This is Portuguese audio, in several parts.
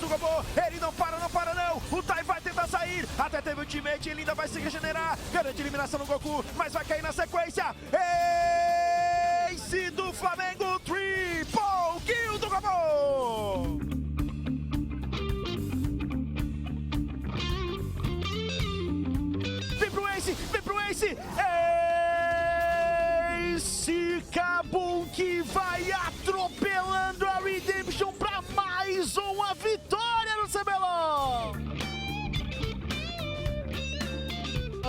do robô. Ele não para não. O Tai vai tentar sair. Até teve o teammate, ele ainda vai se regenerar. Garante eliminação no Goku, mas vai cair na sequência. Ace do Flamengo, triple kill do robô. Vem pro Ace! Ace Kabum que vai atropelando a Redemption para mais uma vitória no CBLOL!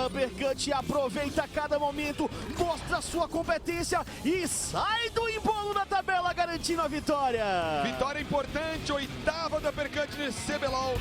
Uppercut aproveita cada momento, mostra sua competência e sai do embolo da tabela garantindo a vitória! Vitória importante, 8ª do Uppercut nesse CBLOL.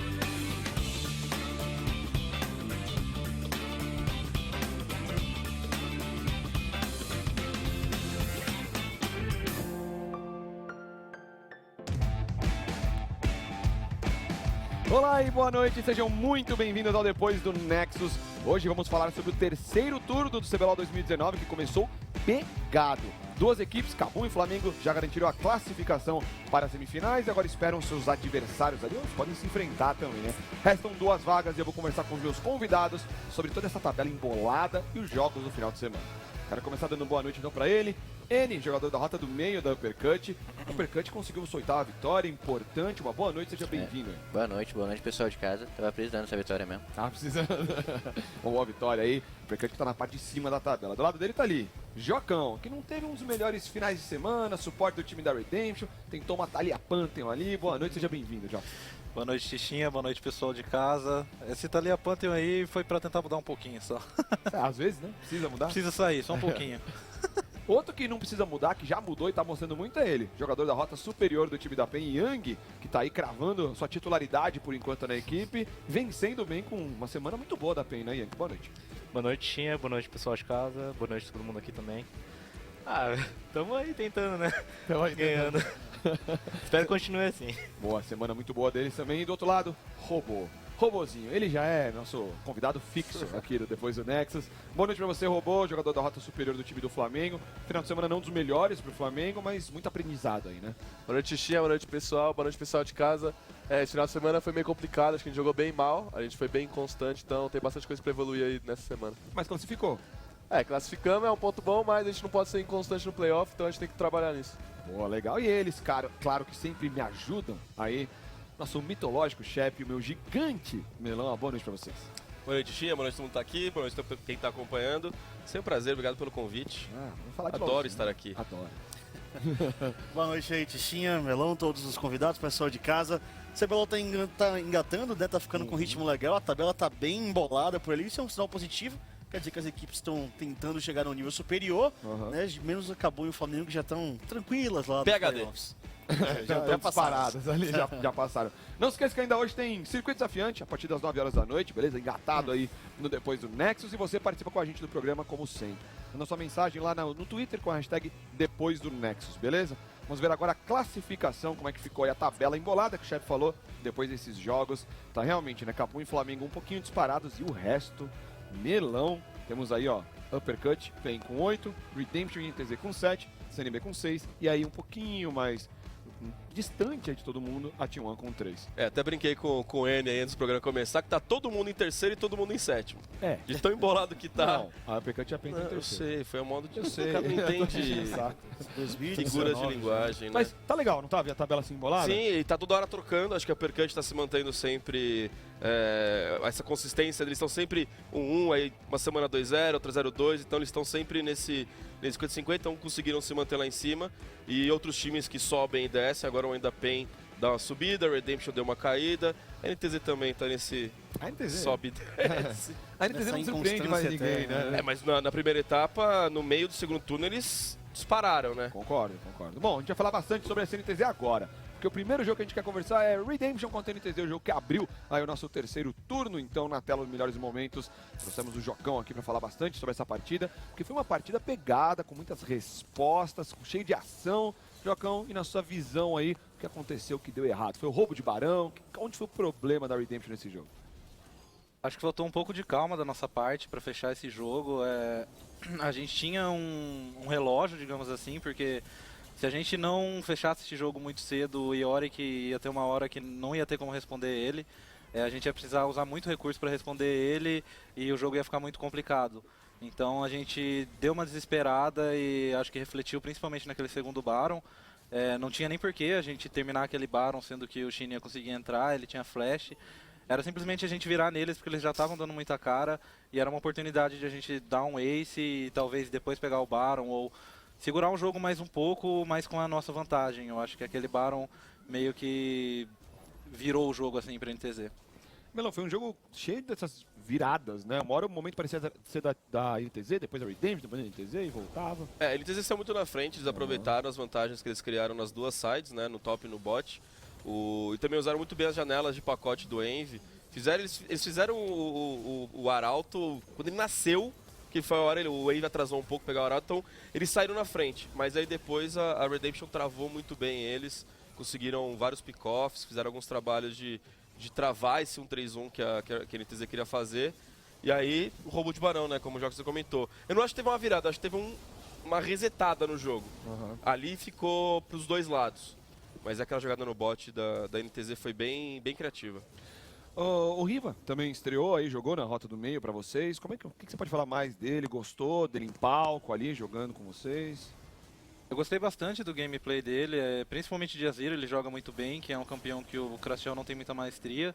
Olá e boa noite, sejam muito bem-vindos ao Depois do Nexus. Hoje vamos falar sobre o terceiro turno do CBLOL 2019 que começou pegado. Duas equipes, Kabum e Flamengo, já garantiram a classificação para as semifinais e agora esperam seus adversários ali, eles podem se enfrentar também, né? Restam 2 vagas e eu vou conversar com os meus convidados sobre toda essa tabela embolada e os jogos do final de semana. Quero começar dando boa noite então para ele. N, jogador da rota do meio da Uppercut. Uppercut conseguiu sua 8ª vitória, importante. Uma boa noite, seja bem-vindo. Boa noite pessoal de casa. Tava precisando dessa vitória mesmo. Tá precisando. Uma boa vitória aí. Uppercut que tá na parte de cima da tabela. Do lado dele tá ali, Jocão, que não teve um dos melhores finais de semana, suporte do time da Redemption. Tentou matar ali a Pantheon ali. Boa noite, seja bem-vindo, Jocão. Boa noite, Xixinha. Boa noite, pessoal de casa. Esse Thalia Pantheon aí foi pra tentar mudar um pouquinho só. Às vezes, né? Precisa mudar. Precisa sair, só um pouquinho. Outro que não precisa mudar, que já mudou e tá mostrando muito é ele. Jogador da rota superior do time da PEN, Yang, que tá aí cravando sua titularidade por enquanto na equipe, vencendo bem com uma semana muito boa da PEN, né, Yang? Boa noite. Boa noite, Xinha. Boa noite, pessoal de casa. Boa noite a todo mundo aqui também. Tamo aí tentando, né? Tamo aí ganhando. Espero que continue assim. Boa, semana muito boa deles também. E do outro lado, Robô. Robozinho, ele já é nosso convidado fixo aqui do Depois do Nexus. Boa noite pra você, Robô, jogador da rota superior do time do Flamengo. Final de semana não dos melhores pro Flamengo, mas muito aprendizado aí, né? Boa noite, Xixinha, boa noite, pessoal. Boa noite, pessoal de casa. Esse final de semana foi meio complicado, acho que a gente jogou bem mal. A gente foi bem constante, então tem bastante coisa pra evoluir aí nessa semana. Mas classificou. Classificamos, é um ponto bom, mas a gente não pode ser inconstante no playoff, então a gente tem que trabalhar nisso. Boa, legal. E eles, cara, claro que sempre me ajudam aí. Nosso mitológico chefe, o meu gigante Melão, uma boa noite pra vocês. Boa noite, Xia, boa noite todo mundo tá aqui, boa noite pra quem tá acompanhando. Sempre um prazer, obrigado pelo convite. Vamos falar de Adoro LOL, estar aqui. Adoro. Boa noite aí, Tichinha, Melão, todos os convidados, pessoal de casa. O CBLOL tá engatando, né? Tá ficando com um ritmo legal, a tabela tá bem embolada por ali, isso é um sinal positivo. Quer dizer que as equipes estão tentando chegar a um nível superior, né? Menos o Kabum e o Flamengo que já estão tranquilas lá nos playoffs. Já estão disparadas ali, já passaram. Não se esqueça que ainda hoje tem Circuito Desafiante, a partir das 9 horas da noite, beleza? Engatado aí no Depois do Nexus, e você participa com a gente do programa como sempre. Manda sua mensagem lá no Twitter com a hashtag Depois do Nexus, beleza? Vamos ver agora a classificação, como é que ficou aí a tabela embolada que o chefe falou depois desses jogos. Tá realmente, né? Kabum e Flamengo um pouquinho disparados e o resto, melão. Temos aí, ó, Uppercut, PEN com 8, Redemption e NTZ com 7, CNB com 6, e aí um pouquinho mais distante aí de todo mundo, a T1 com 3. Até brinquei com o N aí antes do programa começar, que tá todo mundo em terceiro e todo mundo em sétimo. De tão embolado que tá. Não, a Uppercut e a PEN em terceiro. Eu sei, foi um modo de... Eu sei. O cara não entende figuras de linguagem, né? Mas tá legal, não tá? A tabela assim embolada? Sim, e tá toda hora trocando, acho que a Uppercut tá se mantendo sempre... essa consistência, eles estão sempre 1-1, aí uma semana 2-0, outra 0-2, então eles estão sempre nesse 50-50, então conseguiram se manter lá em cima. E outros times que sobem e descem, agora o Ainda PEN dá uma subida, a Redemption deu uma caída, a NTZ também tá nesse sobe e desce. A NTZ não surpreende mais ninguém, né? Mas na primeira etapa, no meio do segundo turno, eles dispararam, né? Concordo. Bom, a gente vai falar bastante sobre a CNTZ agora. Porque o primeiro jogo que a gente quer conversar é Redemption contra NTZ, o jogo que abriu aí o nosso terceiro turno. Então, na tela dos melhores momentos, trouxemos o Jocão aqui para falar bastante sobre essa partida, porque foi uma partida pegada, com muitas respostas, cheio de ação. Jocão, e na sua visão aí, o que aconteceu, o que deu errado? Foi o roubo de Barão? Onde foi o problema da Redemption nesse jogo? Acho que faltou um pouco de calma da nossa parte para fechar esse jogo. A gente tinha um relógio, digamos assim, porque Se a gente não fechasse esse jogo muito cedo, o Yorick ia ter uma hora que não ia ter como responder ele. A gente ia precisar usar muito recurso para responder ele e o jogo ia ficar muito complicado. Então a gente deu uma desesperada e acho que refletiu principalmente naquele segundo Baron. Não tinha nem porquê a gente terminar aquele Baron, sendo que o Shin ia conseguir entrar, ele tinha flash. Era simplesmente a gente virar neles porque eles já estavam dando muita cara e era uma oportunidade de a gente dar um ace e talvez depois pegar o Baron ou segurar um jogo mais um pouco, mas com a nossa vantagem. Eu acho que aquele Baron meio que virou o jogo assim pra NTZ. Melão, foi um jogo cheio dessas viradas, né? Uma hora o momento parecia ser da NTZ, depois da Redemption, depois da NTZ e voltava. A NTZ saiu muito na frente, eles aproveitaram as vantagens que eles criaram nas duas sides, né? No top e no bot. E também usaram muito bem as janelas de pacote do Envy. Eles fizeram o Arauto quando ele nasceu, que foi a hora o Wave atrasou um pouco pegar o Arauto, então eles saíram na frente. Mas aí depois a Redemption travou muito bem eles, conseguiram vários pick-offs, fizeram alguns trabalhos de travar esse 1-3-1 que a NTZ queria fazer. E aí o roubo de Barão, né, como o Jox comentou. Eu não acho que teve uma virada, acho que teve uma resetada no jogo. Ali ficou pros dois lados. Mas aquela jogada no bot da NTZ foi bem criativa. O Riva também estreou aí, jogou na rota do meio pra vocês. O que você pode falar mais dele? Gostou dele em palco ali, jogando com vocês? Eu gostei bastante do gameplay dele, principalmente de Azir, ele joga muito bem, que é um campeão que o Crastiel não tem muita maestria.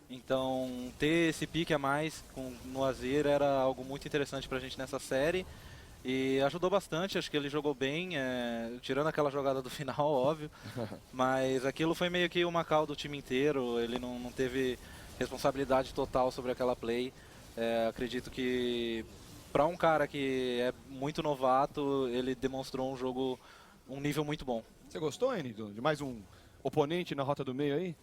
Então ter esse pique a mais no Azir era algo muito interessante pra gente nessa série. E ajudou bastante, acho que ele jogou bem, tirando aquela jogada do final, óbvio. Mas aquilo foi meio que uma call do time inteiro, ele não teve responsabilidade total sobre aquela play. Acredito que para um cara que é muito novato, ele demonstrou um nível muito bom. Você gostou, Eni, de mais um oponente na rota do meio aí?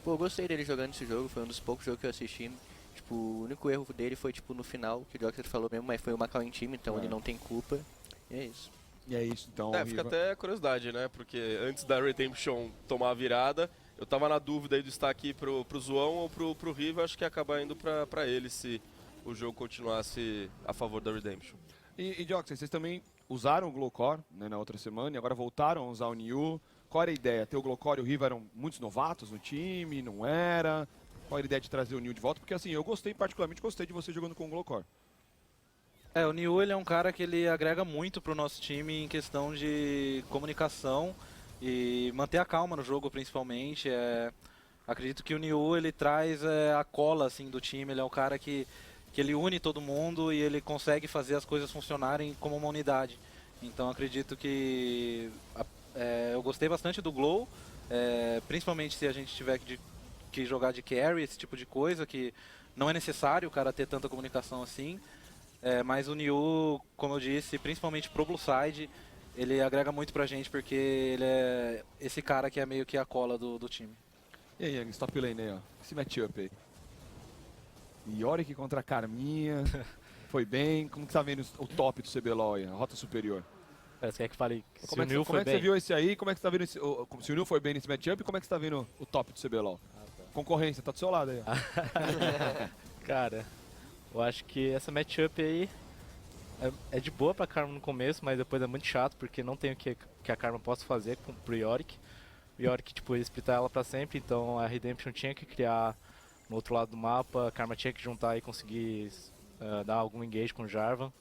Pô, eu gostei dele jogando esse jogo, foi um dos poucos jogos que eu assisti. Tipo, o único erro dele foi tipo no final, que o Joker falou mesmo, mas foi uma call em time, então ele não tem culpa. E é isso. E é isso, então. Fica até curiosidade, né? Porque antes da Redemption tomar a virada, eu tava na dúvida aí de estar aqui pro Zoão ou pro Riva, acho que ia acabar indo pra ele se o jogo continuasse a favor da Redemption. E Jox, vocês também usaram o Glowcore, né, na outra semana e agora voltaram a usar o Niu. Qual era a ideia? Ter o Glowcore e o Riva eram muitos novatos no time, não era? Qual era a ideia de trazer o Niu de volta? Porque assim, eu particularmente gostei de você jogando com o Glowcore. O Niu ele é um cara que ele agrega muito pro nosso time em questão de comunicação e manter a calma no jogo principalmente. Acredito que o Niu ele traz a cola assim, do time, ele é um cara que ele une todo mundo e ele consegue fazer as coisas funcionarem como uma unidade. Então acredito que eu gostei bastante do Glow, principalmente se a gente tiver que jogar de carry, esse tipo de coisa, que não é necessário o cara ter tanta comunicação assim. Mas o Niu, como eu disse, principalmente pro Blue Side, ele agrega muito pra gente porque ele é esse cara que é meio que a cola do time. E aí, Yang, stop lane aí, ó. Esse matchup aí. Yorick contra a Carminha. Foi bem. Como que tá vendo o top do CBLOL aí, a rota superior? Você quer que fale se Como o é que, Nil como foi é que bem? você viu esse aí? Como é que você tá vendo se o Nil foi bem nesse matchup? Como é que você tá vendo o top do CBLOL? Concorrência, tá do seu lado aí, ó. Cara, eu acho que essa matchup aí é de boa pra Karma no começo, mas depois é muito chato, porque não tem o que a Karma possa fazer pro Yorick. O Yorick, tipo, ia splitar ela pra sempre, então a Redemption tinha que criar no outro lado do mapa, a Karma tinha que juntar e conseguir dar algum engage com o Jarvan.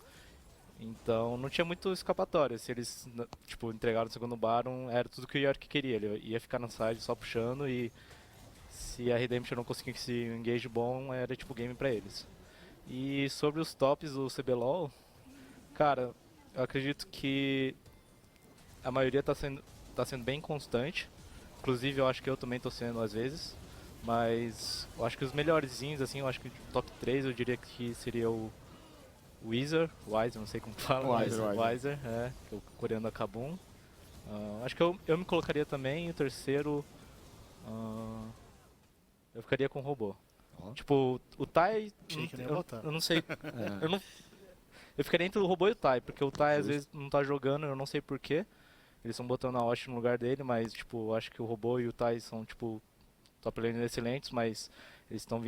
Então não tinha muito escapatória. Se eles tipo, entregaram o segundo Baron, era tudo que o Yorick queria. Ele ia ficar na side só puxando e se a Redemption não conseguisse um engage bom, era tipo game pra eles. E sobre os tops do CBLOL, cara, eu acredito que a maioria tá sendo bem constante. Inclusive eu acho que eu também tô sendo às vezes. Mas eu acho que os melhorzinhos, assim, eu acho que top 3 eu diria que seria o Wizer, não sei como fala, Wizer, que é o coreano da Kabum. Acho que eu me colocaria também, o terceiro eu ficaria com o robô. Tipo, o Tai, eu não sei, eu ficaria entre o robô e o Tai, porque o Tai às vezes não tá jogando, eu não sei porquê. Eles estão botando a Osh no lugar dele, mas tipo, eu acho que o robô e o Tai são tipo top laners excelentes, mas eles estão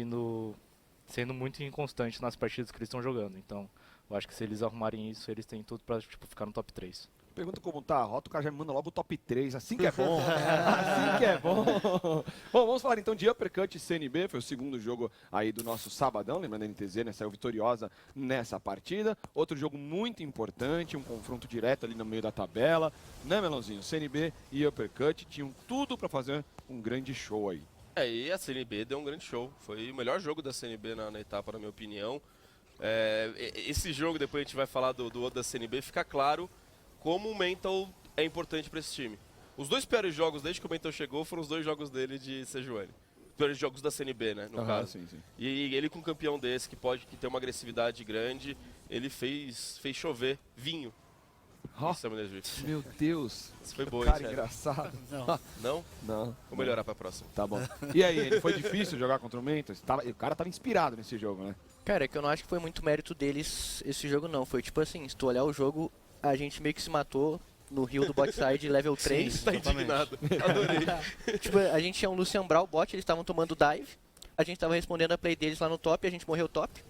sendo muito inconstantes nas partidas que eles estão jogando. Então, eu acho que se eles arrumarem isso, eles têm tudo pra tipo, ficar no top 3. Pergunta como tá a rota, o cara já me manda logo o top 3, assim que é bom. Assim que é bom. Bom, vamos falar então de Uppercut CNB, foi o segundo jogo aí do nosso sabadão, lembrando a NTZ, né, saiu vitoriosa nessa partida. Outro jogo muito importante, um confronto direto ali no meio da tabela, né, Melãozinho? CNB e Uppercut tinham tudo para fazer um grande show aí. E a CNB deu um grande show. Foi o melhor jogo da CNB na etapa, na minha opinião. Esse jogo, depois a gente vai falar do outro da CNB, fica claro como o Mental é importante para esse time. Os 2 piores jogos desde que o Mental chegou foram os 2 jogos dele de Sejuani. Os piores jogos da CNB, né, no caso. Sim. E ele com um campeão desse, que tem uma agressividade grande, ele fez chover vinho. Oh, Summoner's Rift. meu Deus. Isso foi bom, Cara hein, engraçado. Não? Não. Vou melhorar pra próxima. Tá bom. E aí, ele foi difícil jogar contra o Mental? O cara tava inspirado nesse jogo, né? Cara, é que eu não acho que foi muito mérito deles esse jogo não. Foi tipo assim, se tu olhar o jogo, a gente meio que se matou no rio do bot side level 3. Tá indignado. Adorei. Tipo, a gente tinha um Lucian Brawl bot, eles estavam tomando dive. A gente tava respondendo a play deles lá no top, a gente morreu top.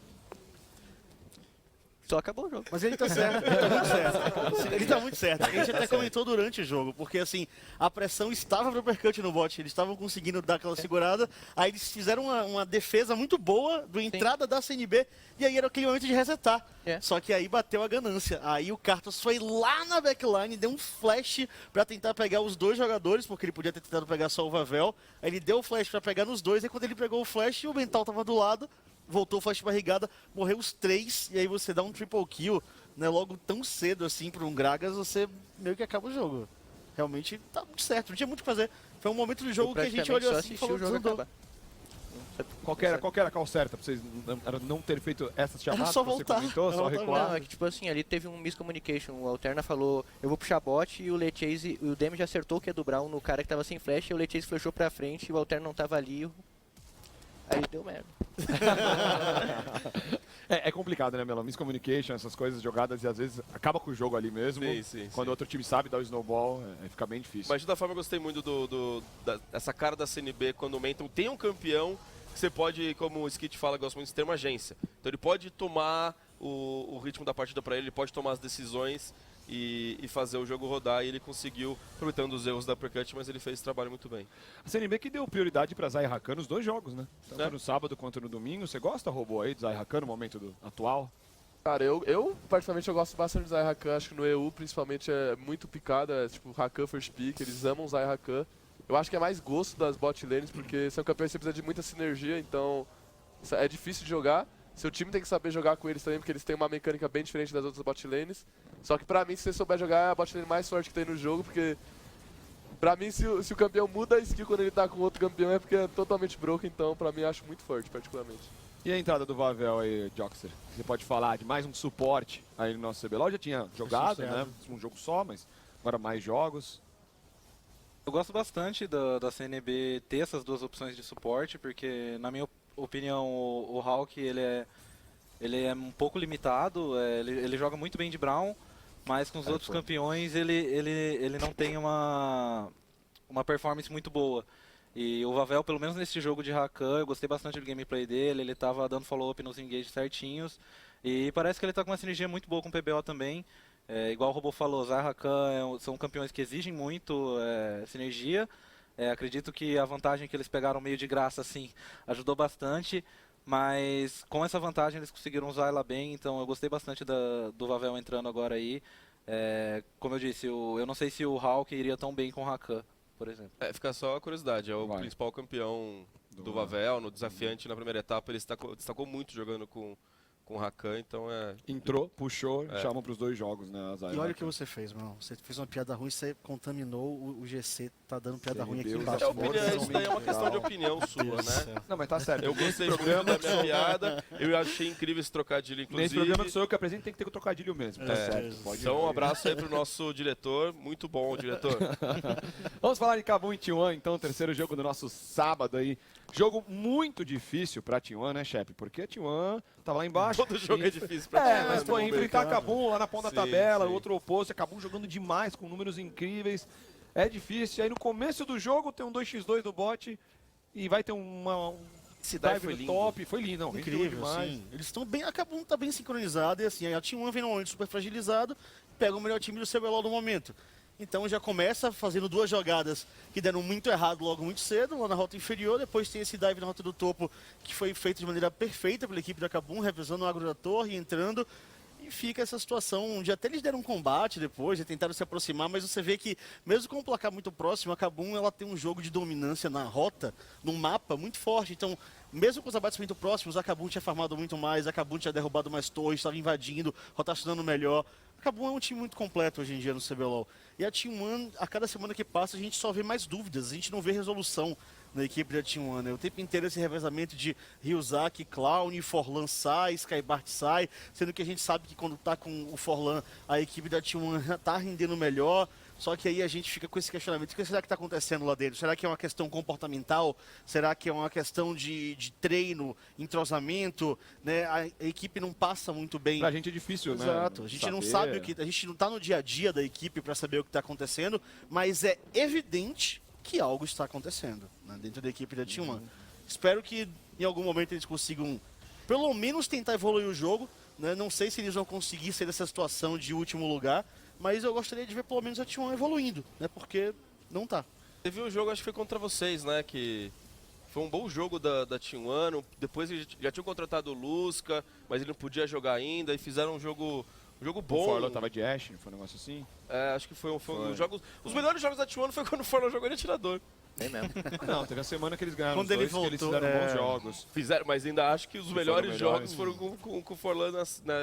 Só acabou o jogo. Mas ele tá certo, ele tá muito certo. Ele tá muito certo. A gente até comentou durante o jogo, porque assim, a pressão estava pro Uppercut no bot, eles estavam conseguindo dar aquela segurada, aí eles fizeram uma defesa muito boa do entrada da CNB, e aí era aquele momento de resetar. Só que aí bateu a ganância. Aí o Karthus foi lá na backline, deu um flash pra tentar pegar os 2 jogadores, porque ele podia ter tentado pegar só o Vavel. Aí ele deu o flash pra pegar nos 2, e quando ele pegou o flash, o Mental tava do lado, voltou o flash barrigada, morreu os 3, e aí você dá um triple kill, né, logo tão cedo assim para um Gragas, você meio que acaba o jogo. Realmente tá muito certo, não tinha muito o que fazer. Foi um momento do jogo que a gente olhou assim e falou, o jogo desandou. acabar. Qual que era a call certa pra vocês não terem feito essas chamadas? só que você voltar. comentou, só recuar? Não, é que tipo assim, ali teve um miscommunication. O Alterna falou, eu vou puxar bot, e o Lechase, o Damage acertou o Q do Brown no cara que tava sem flash, e o Lechase flashou pra frente, e o Alterna não tava ali. Aí deu merda. É complicado, né, Melão? Miscommunication, essas coisas jogadas, e às vezes acaba com o jogo ali mesmo. Sim. Quando o outro time sabe dar o snowball, fica bem difícil. Mas de toda forma eu gostei muito dessa cara da CNB quando o Mental tem um campeão que você pode, como o Skit fala, gosta muito de ter uma agência. Então ele pode tomar o ritmo da partida para ele pode tomar as decisões e fazer o jogo rodar, e ele conseguiu, aproveitando os erros da Uppercut, mas ele fez esse trabalho muito bem. A CNB que deu prioridade pra Zai Hakan nos 2 jogos, né? Tanto no sábado quanto no domingo. Você gosta, robô, aí do Zai Hakan no momento atual? Cara, eu particularmente eu gosto bastante do Zai Hakan, acho que no EU principalmente é muito picado, tipo Hakan first pick, eles amam Zai Hakan. Eu acho que é mais gosto das bot lanes, porque são campeões que você precisa de muita sinergia, então é difícil de jogar. Seu time tem que saber jogar com eles também, porque eles têm uma mecânica bem diferente das outras bot lanes. Só que pra mim, se você souber jogar, é a bot lane mais forte que tem no jogo, porque pra mim, se o campeão muda a skill quando ele tá com outro campeão, é porque é totalmente broken, então pra mim acho muito forte, particularmente. E a entrada do Vavel aí, Joxer? Você pode falar de mais um suporte aí no nosso CBLOL? Já tinha jogado, né? Um jogo só, mas agora mais jogos. Eu gosto bastante da CNB ter essas 2 opções de suporte, porque na minha opinião o Hawk ele é um pouco limitado, ele joga muito bem de Brown, mas com os outros campeões ele não tem uma performance muito boa. E o Vavel, pelo menos nesse jogo de Rakan, eu gostei bastante do gameplay dele, ele estava dando follow-up nos engages certinhos, e parece que ele está com uma sinergia muito boa com o PBO também. Igual o Robô falou, Zai Hakan são campeões que exigem muito sinergia. Acredito que a vantagem que eles pegaram meio de graça assim ajudou bastante, mas com essa vantagem eles conseguiram usar ela bem, então eu gostei bastante do Vavel entrando agora aí. Como eu disse, eu não sei se o Hawk iria tão bem com o Hakan, por exemplo. Fica só a curiosidade, é o principal campeão do Vavel, no desafiante na primeira etapa, ele destacou muito jogando com o Hakan, então Entrou, puxou, chamam pros 2 jogos, né? E olha o que você fez, meu irmão. Você fez uma piada ruim, você contaminou o GC, tá dando piada ruim aqui Deus, embaixo. Isso daí é uma questão de opinião sua, né? Não, mas tá certo. Eu gostei muito da minha piada, eu achei incrível esse trocadilho, inclusive. Nesse programa que sou eu que apresento, tem que ter trocadilho mesmo, tá certo. Então um abraço aí pro nosso diretor, muito bom, diretor. Vamos falar de Kabum e T1, então, 3º jogo do nosso sábado aí. Jogo muito difícil pra T1, né, chefe? Porque a T1 tava lá embaixo. Todo jogo é difícil pra T1. Mas pô, enfrentar Kabum lá na ponta da tabela, sim. outro oposto, Kabum jogando demais, com números incríveis. É difícil. Aí no começo do jogo tem um 2x2 do bot e vai ter Esse dive dive foi no lindo. top, foi lindo, não, rendeu Incrível, demais. sim. Eles estão bem, acabam tá bem sincronizados e assim, a T1 vem normalmente super fragilizado, pega o melhor time do CBLOL no momento. Então já começa fazendo 2 jogadas que deram muito errado logo muito cedo, lá na rota inferior, depois tem esse dive na rota do topo que foi feito de maneira perfeita pela equipe da Kabum, revisando o agro da torre, entrando. E fica essa situação onde até eles deram um combate depois, já tentaram se aproximar, mas você vê que, mesmo com um placar muito próximo, a Kabum ela tem um jogo de dominância na rota, num mapa muito forte. Então, mesmo com os abates muito próximos, a Kabum tinha farmado muito mais, a Kabum tinha derrubado mais torres, estava invadindo, rotacionando melhor. A Kabum é um time muito completo hoje em dia no CBLOL. E a T1, a cada semana que passa, a gente só vê mais dúvidas, a gente não vê resolução na equipe da T1, né? O tempo inteiro esse revezamento de Ryuzaki, Clown, Forlan sai, Skybart sai, sendo que a gente sabe que quando tá com o Forlan, a equipe da T1 já tá rendendo melhor, só que aí a gente fica com esse questionamento, o que será que tá acontecendo lá dentro? Será que é uma questão comportamental? Será que é uma questão de treino, entrosamento? Né? A equipe não passa muito bem. Pra gente é difícil, né? Exato, a gente não sabe o que, a gente não tá no dia a dia da equipe para saber o que tá acontecendo, mas é evidente que algo está acontecendo, né, dentro da equipe da T1. Espero que em algum momento eles consigam, pelo menos, tentar evoluir o jogo. Né? Não sei se eles vão conseguir sair dessa situação de último lugar, mas eu gostaria de ver pelo menos a T1 evoluindo, né? Porque não tá. Teve um jogo, acho que foi contra vocês, né? Que foi um bom jogo da T1. Depois eles já tinham contratado o Lusca, mas ele não podia jogar ainda. E fizeram um jogo bom. O Forlan tava de Ashe, foi um negócio assim. É, acho que foi um jogo. Os melhores jogos da T1 foi quando o Forlan jogou de atirador. Bem mesmo. Não, teve a semana que eles ganharam Quando os ele dois, que eles voltou, fizeram bons jogos. Fizeram, mas ainda acho que os melhores melhores, jogos foram com o Forlan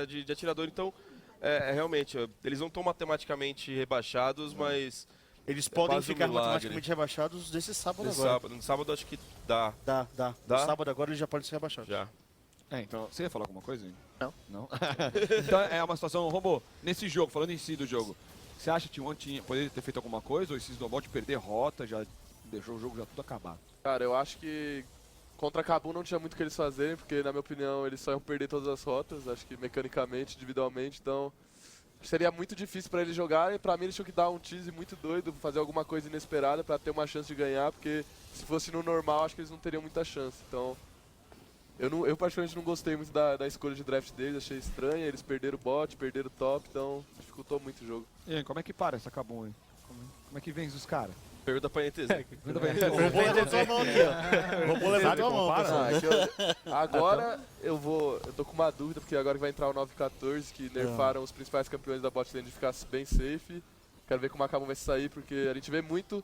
de atirador. Então, realmente, eles não estão matematicamente rebaixados, mas Eles podem quase um ficar milagre. matematicamente rebaixados desse sábado nesse agora. no sábado acho que dá. Dá. Dá? No sábado agora eles já podem ser rebaixados. Já. Então, você ia falar alguma coisa? Não. Não? Então é uma situação, Robô, nesse jogo, falando em si do jogo, você acha que o T1 poderia ter feito alguma coisa, ou esse Snowball de perder rota já deixou o jogo já tudo acabado? Cara, eu acho que contra a Kabum não tinha muito o que eles fazerem, porque na minha opinião eles só iam perder todas as rotas, acho que mecanicamente, individualmente, então seria muito difícil pra eles jogarem. Pra mim eles tinham que dar um tease muito doido, fazer alguma coisa inesperada pra ter uma chance de ganhar, porque se fosse no normal acho que eles não teriam muita chance. Então eu particularmente não gostei muito da escolha de draft deles, achei estranha, eles perderam o bot, perderam o top, então dificultou muito o jogo. E aí, como é que para essa Kabum aí? Como é que vence os caras? Pergunta pra NTZ. O robô levantou a mão aqui, ó. O robô levantou a mão, pessoal. Agora eu tô com uma dúvida, porque agora vai entrar o 9-14, que nerfaram os principais campeões da bot lane de ficar bem safe. Quero ver como a Kabum vai sair, porque a gente vê muito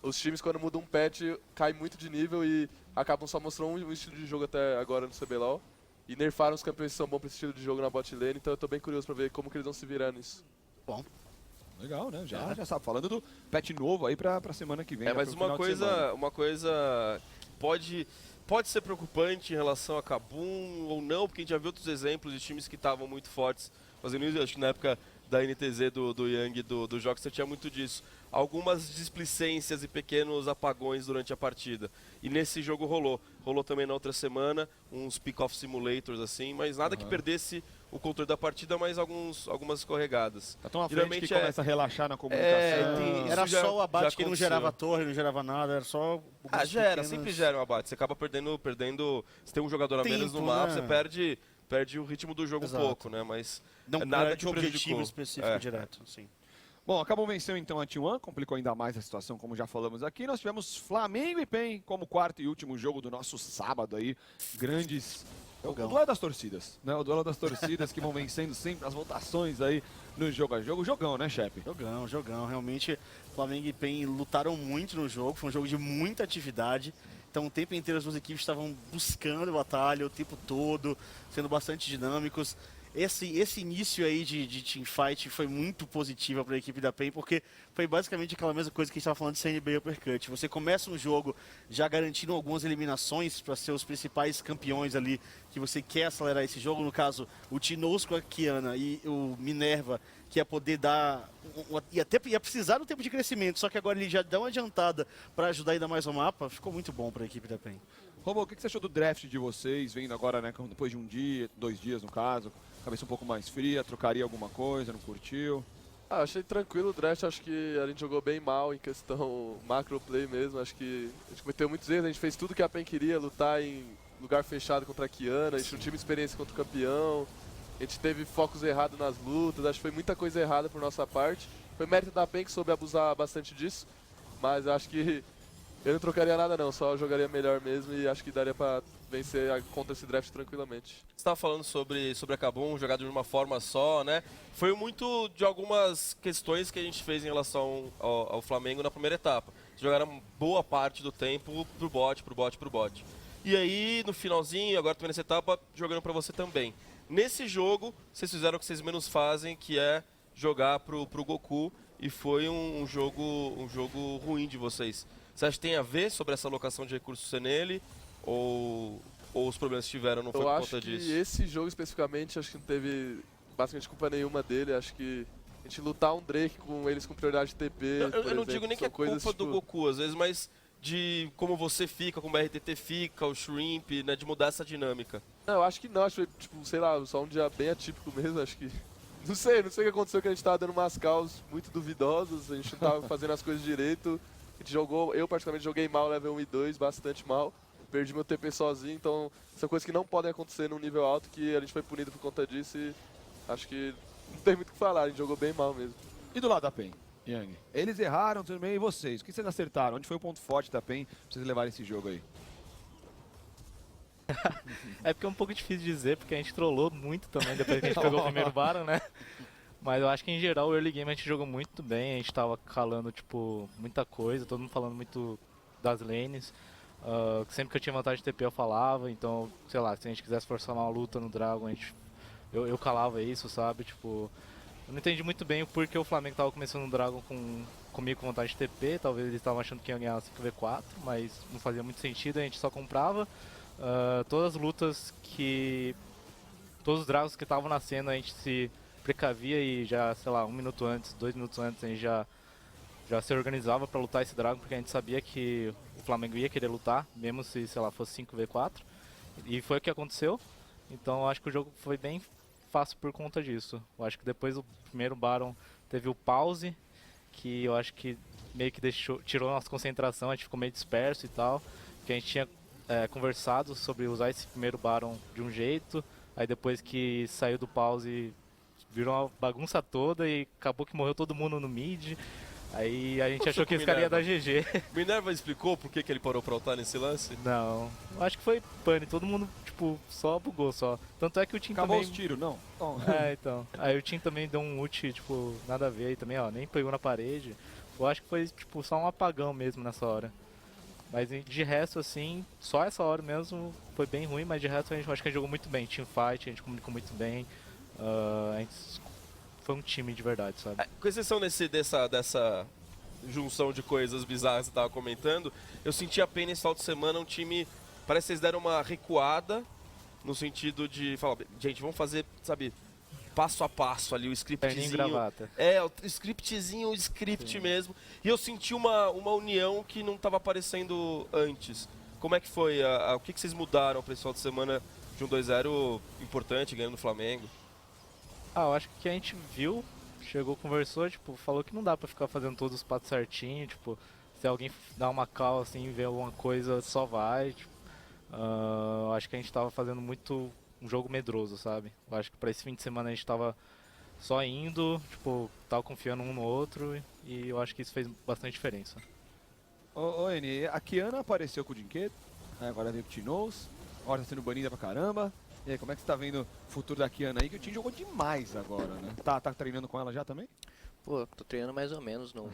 os times quando mudam um patch, cai muito de nível e a Kabum só mostrou um estilo de jogo até agora no CBLOL. E nerfaram os campeões que são bons pra esse estilo de jogo na bot lane, então eu tô bem curioso pra ver como que eles vão se virar nisso. Bom. Legal, né? Já sabe, falando do patch novo aí pra semana que vem. Mas pro final de semana. uma coisa que pode ser preocupante em relação a Kabum ou não, porque a gente já viu outros exemplos de times que estavam muito fortes fazendo isso. Acho que na época da NTZ, do Yang, do Jockster, tinha muito disso. Algumas displicências e pequenos apagões durante a partida. E nesse jogo rolou. Rolou também na outra semana, uns pick-off simulators assim, mas nada que perdesse o controle da partida, mas algumas escorregadas. Tá tão à frente que começa a relaxar na comunicação. Era Isso só o abate já que não gerava torre, não gerava nada, era só... sempre gera um abate. Você acaba perdendo. Você tem um jogador a menos no Tempo, mapa, né? você perde o ritmo do jogo Exato. um pouco, né? Mas Não nada era que de um objetivo prejudicou. específico direto, sim. Bom, acabou vencendo então a T1, complicou ainda mais a situação, como já falamos aqui. Nós tivemos Flamengo e PEN como quarto e último jogo do nosso sábado aí. Grandes... O duelo das torcidas, né? O duelo das torcidas que vão vencendo sempre as votações aí no jogo a jogo. Jogão, né, chefe? Jogão. Realmente, Flamengo e PEN lutaram muito no jogo. Foi um jogo de muita atividade. Então, o tempo inteiro as duas equipes estavam buscando batalha o tempo todo, sendo bastante dinâmicos. Esse início aí de teamfight foi muito positiva para a equipe da PEN, porque foi basicamente aquela mesma coisa que a gente estava falando de CNB e Uppercut. Você começa um jogo já garantindo algumas eliminações para ser os principais campeões ali, que você quer acelerar esse jogo. No caso, o Tinoz com a Kiana e o Minerva, que ia poder dar... ia precisar do tempo de crescimento, só que agora ele já dá uma adiantada para ajudar ainda mais o mapa. Ficou muito bom para a equipe da PEN. Robô, o que você achou do draft de vocês, vendo agora, né, depois de 2 dias no caso, cabeça um pouco mais fria, trocaria alguma coisa, não curtiu? Achei tranquilo o draft, acho que a gente jogou bem mal em questão macro play mesmo, acho que a gente cometeu muitos erros, a gente fez tudo que a PEN queria, lutar lugar fechado contra a Kiana, a gente não tinha experiência contra o campeão, a gente teve focos errados nas lutas, acho que foi muita coisa errada por nossa parte. Foi mérito da PEN que soube abusar bastante disso, mas acho que eu não trocaria nada não, só jogaria melhor mesmo e acho que daria pra vencer contra esse draft tranquilamente. Você estava falando sobre a Kabum, jogado de uma forma só, né? Foi muito de algumas questões que a gente fez em relação ao Flamengo na primeira etapa. Jogaram boa parte do tempo pro bot. E aí, no finalzinho, agora também nessa etapa, jogando pra você também. Nesse jogo, vocês fizeram o que vocês menos fazem, que é jogar pro Goku, e foi um jogo ruim de vocês. Você acha que tem a ver sobre essa alocação de recursos ser nele? Ou os problemas que tiveram não foi por conta disso? Eu acho que esse jogo especificamente, acho que não teve basicamente culpa nenhuma dele. Acho que a gente lutar um Drake com eles com prioridade de TP, Eu não digo nem que é culpa coisas, do Goku, às vezes, mas de como você fica, como o BRTT fica, o Shrimp, né, de mudar essa dinâmica. Não, eu acho que não, acho que foi, tipo, sei lá, só um dia bem atípico mesmo, acho que... Não sei o que aconteceu, que a gente tava dando umas calls muito duvidosas, a gente não tava fazendo as coisas direito. A gente jogou, eu particularmente joguei mal level 1 e 2, bastante mal. Perdi meu TP sozinho, então são coisas que não podem acontecer num nível alto, que a gente foi punido por conta disso e acho que não tem muito o que falar, a gente jogou bem mal mesmo. E do lado da PEN, Yang? Eles erraram também, e vocês? O que vocês acertaram? Onde foi o ponto forte da PEN pra vocês levarem esse jogo aí? É porque é um pouco difícil de dizer, porque a gente trollou muito também depois que a gente pegou o primeiro Baron, né? Mas eu acho que em geral o early game a gente jogou muito bem, a gente tava calando, tipo, muita coisa, todo mundo falando muito das lanes. Sempre que eu tinha vantagem de TP eu falava, então, sei lá, se a gente quisesse forçar uma luta no Dragon, eu calava isso, sabe? Tipo, eu não entendi muito bem o porquê o Flamengo tava começando no Dragon comigo com vantagem de TP, talvez eles estavam achando que ia ganhar 5v4, mas não fazia muito sentido, a gente só comprava. Todas as lutas todos os Dragons que estavam na cena a gente se precavia e já, sei lá, 1 minuto antes, 2 minutos antes a gente já se organizava pra lutar esse Dragon, porque a gente sabia que o Flamengo ia querer lutar, mesmo se, sei lá, fosse 5v4. E foi o que aconteceu, então eu acho que o jogo foi bem fácil por conta disso. Eu acho que depois do primeiro Baron teve o pause, que eu acho que meio que tirou nossa concentração, a gente ficou meio disperso e tal, porque a gente tinha conversado sobre usar esse primeiro Baron de um jeito, aí depois que saiu do pause virou uma bagunça toda e acabou que morreu todo mundo no mid, aí a gente achou que esse cara ia dar GG. Minerva explicou por que ele parou pra ultar nesse lance? Não, acho que foi pane, todo mundo tipo, só bugou só. Tanto é que o Tim Acabou também... os tiros, não? Então. Aí o Tim também deu um ult, tipo, nada a ver aí também, ó, nem pegou na parede. Eu acho que foi, tipo, só um apagão mesmo nessa hora. Mas de resto, assim, só essa hora mesmo foi bem ruim, mas de resto a gente acho que a gente jogou muito bem. Teamfight, a gente comunicou muito bem. A gente foi um time de verdade, sabe? Com exceção dessa junção de coisas bizarras que você estava comentando, eu senti a PEN nesse final de semana um time... Parece que vocês deram uma recuada no sentido de falar, gente, vamos fazer, sabe, passo a passo ali, o scriptzinho. Gravata. O scriptzinho, o script Sim. mesmo. E eu senti uma união que não estava aparecendo antes. Como é que foi? O que vocês mudaram para esse final de semana de um 2-0 importante, ganhando no Flamengo? Eu acho que a gente viu, chegou, conversou, tipo, falou que não dá pra ficar fazendo todos os passos certinho, tipo, se alguém dá uma call assim, ver alguma coisa, só vai, tipo, acho que a gente tava fazendo muito um jogo medroso, sabe? Eu acho que pra esse fim de semana a gente tava só indo, tipo, tava confiando um no outro e eu acho que isso fez bastante diferença. Ô N, a Kiana apareceu com o Jinquedo, agora veio com o Tinoz, agora tá sendo banida pra caramba. E aí, como é que você tá vendo o futuro da Kiana aí? Que o time jogou demais agora, né? Tá treinando com ela já também? Pô, tô treinando mais ou menos, não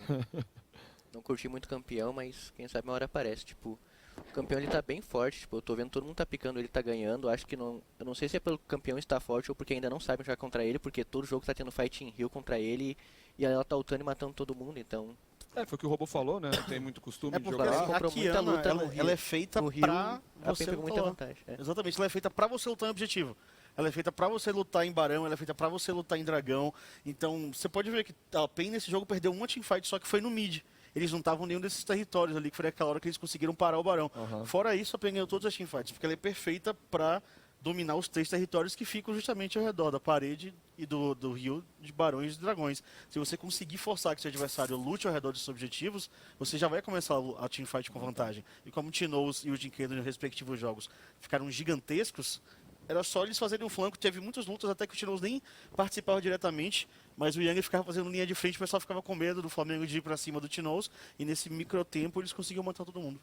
curti muito campeão, mas quem sabe uma hora aparece, tipo... O campeão ele tá bem forte, tipo, eu tô vendo todo mundo tá picando, ele tá ganhando, acho que não... Eu não sei se é pelo campeão estar forte ou porque ainda não sabem jogar contra ele, porque todo jogo tá tendo fight in heal contra ele e ela tá ultando e matando todo mundo, então... Foi o que o Robô falou, né? Não tem muito costume de porque jogar. assim, a Kiana, ela é feita pra você pegou muita lutar. vantagem. Exatamente, ela é feita pra você lutar em objetivo. Ela é feita pra você lutar em Barão, ela é feita pra você lutar em Dragão. Então, você pode ver que a PEN nesse jogo perdeu uma teamfight, só que foi no mid. Eles não estavam em nenhum desses territórios ali, que foi aquela hora que eles conseguiram parar o Barão. Fora isso, a PEN ganhou todas as teamfights, porque ela é perfeita pra dominar os 3 territórios que ficam justamente ao redor da parede e do Rio de Barões e Dragões. Se você conseguir forçar que seu adversário lute ao redor dos seus objetivos, você já vai começar a teamfight com vantagem. E como o T-Nose e o Jinkedo nos respectivos jogos ficaram gigantescos, era só eles fazerem um flanco. Teve muitas lutas até que o T-Nose nem participava diretamente, mas o Yang ficava fazendo linha de frente, o pessoal ficava com medo do Flamengo de ir pra cima do T-Nose, e nesse micro tempo eles conseguiam matar todo mundo.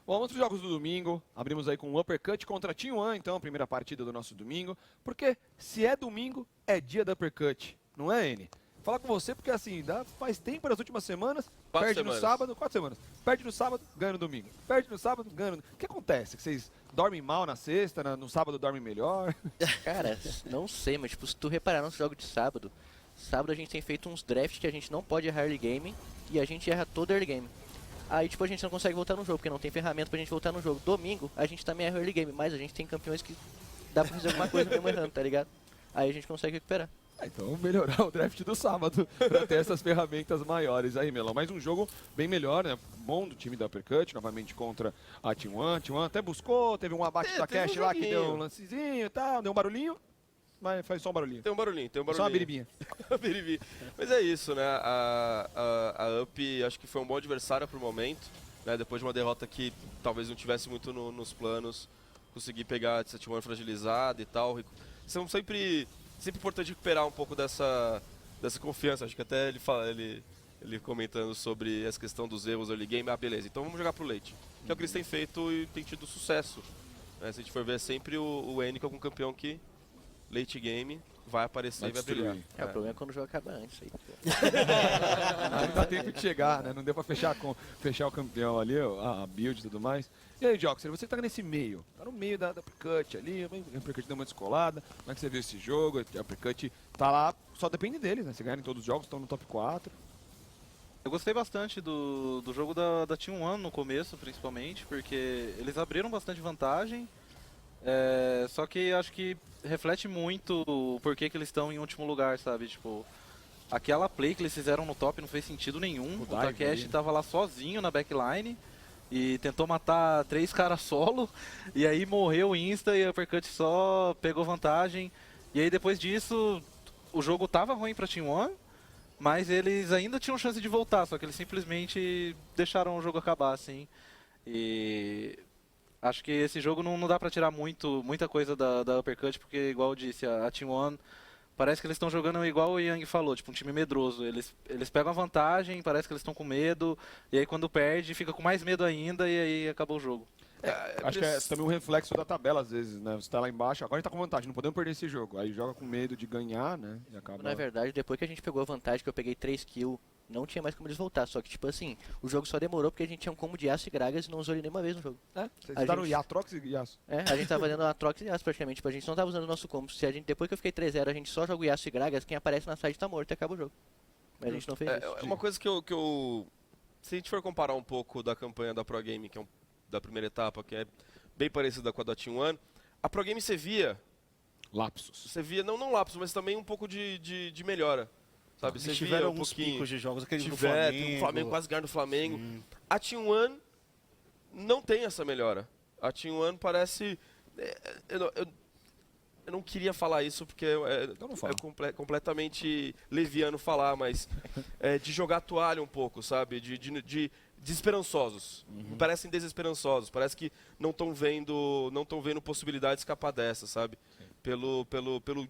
Bom, vamos para os jogos do domingo. Abrimos aí com o Uppercut contra T1, então, a primeira partida do nosso domingo. Porque se é domingo, é dia da Uppercut, não é, N? Falar com você porque, assim, faz tempo nas últimas semanas, 4 perde semanas. no sábado, 4 semanas. Perde no sábado, ganha no domingo. Perde no sábado, ganha no... O que acontece? Que vocês dormem mal na sexta, no sábado dormem melhor? Cara, não sei, mas tipo, se tu reparar nos jogos de sábado a gente tem feito uns drafts que a gente não pode errar early game e a gente erra todo early game. Aí, tipo, a gente não consegue voltar no jogo, porque não tem ferramenta pra gente voltar no jogo. Domingo, a gente também erra early game, mas a gente tem campeões que dá pra fazer alguma coisa mesmo errando, tá ligado? Aí a gente consegue recuperar. Então melhorar o draft do sábado para ter essas ferramentas maiores aí, Melão. Mais um jogo bem melhor, né? Bom do time da Uppercut, novamente contra a T1. T1 até buscou, teve um abate da teve um Cash lá que joguinho. deu um lancezinho e tal, deu um barulhinho, mas faz só um barulhinho. Tem um barulhinho. Só uma biribinha. Biribi. Mas é isso, né? A UP acho que foi um bom adversário pro momento, né? Depois de uma derrota que talvez não tivesse muito nos planos, conseguir pegar essa T1 fragilizada e tal. São sempre importante recuperar um pouco dessa confiança. Acho que até ele comentando sobre essa questão dos erros early game. Ah, beleza, então vamos jogar pro late. Que é o que eles têm feito e tem tido sucesso. Né? Se a gente for ver, é sempre o N que é algum campeão que late game vai aparecer e vai brilhar. O problema é quando o jogo acaba antes aí. Não dá tempo de chegar, né? Não deu pra fechar o campeão ali, a build e tudo mais. E aí, Joxer, você tá nesse meio. Tá no meio da Uppercut ali, a Uppercut deu uma descolada. Como é que você viu esse jogo? A Uppercut tá lá, só depende deles, né? Se ganharem todos os jogos, estão no top 4. Eu gostei bastante do jogo da T1 no começo, principalmente, porque eles abriram bastante vantagem. Só que acho que reflete muito o porquê que eles estão em último lugar, sabe? Tipo, aquela play que eles fizeram no top não fez sentido nenhum. O Takeshi tava lá sozinho na backline e tentou matar 3 caras solo, e aí morreu insta e a Uppercut só pegou vantagem. E aí depois disso, o jogo tava ruim pra T1, mas eles ainda tinham chance de voltar, só que eles simplesmente deixaram o jogo acabar, assim. E acho que esse jogo não dá pra tirar muita coisa da Uppercut, porque, igual eu disse, a T1 parece que eles estão jogando igual o Yang falou, tipo um time medroso. Eles pegam a vantagem, parece que eles estão com medo, e aí quando perde fica com mais medo ainda, e aí acaba o jogo. Acho que é também um reflexo da tabela, às vezes, né? Você tá lá embaixo, agora a gente tá com vantagem, não podemos perder esse jogo. Aí joga com medo de ganhar, né? E acaba... Na verdade, depois que a gente pegou a vantagem, que eu peguei 3 kills, não tinha mais como eles voltar. Só que, tipo assim, o jogo só demorou porque a gente tinha um combo de Yasuo e Gragas e não usou ele nenhuma vez no jogo. Vocês estaram Yatrox e Yasuo. A gente tava fazendo a Atrox e Yasuo praticamente. Tipo, a gente não tava usando o nosso combo. Se a gente, depois que eu fiquei 3-0, a gente só joga o Yasuo e Gragas, quem aparece na side tá morto e acaba o jogo. Mas a gente não fez isso. É uma coisa que eu... Se a gente for comparar um pouco da campanha da Pro Game, que é da primeira etapa, que é bem parecida com a da T1, a Pro Game você via... Lapsus. Você via, não lapsus, mas também um pouco de melhora. Sabe? Você tiveram via um alguns pouquinho... picos de jogos, aquele do Tem o Flamengo quase ganhando do Flamengo. A T1 não tem essa melhora. A T1 parece... Eu não queria falar isso porque é completamente leviano falar, mas de jogar toalha um pouco, sabe? De desesperançosos. Parecem desesperançosos. Parece que não estão vendo possibilidade de escapar dessa, sabe? Pelo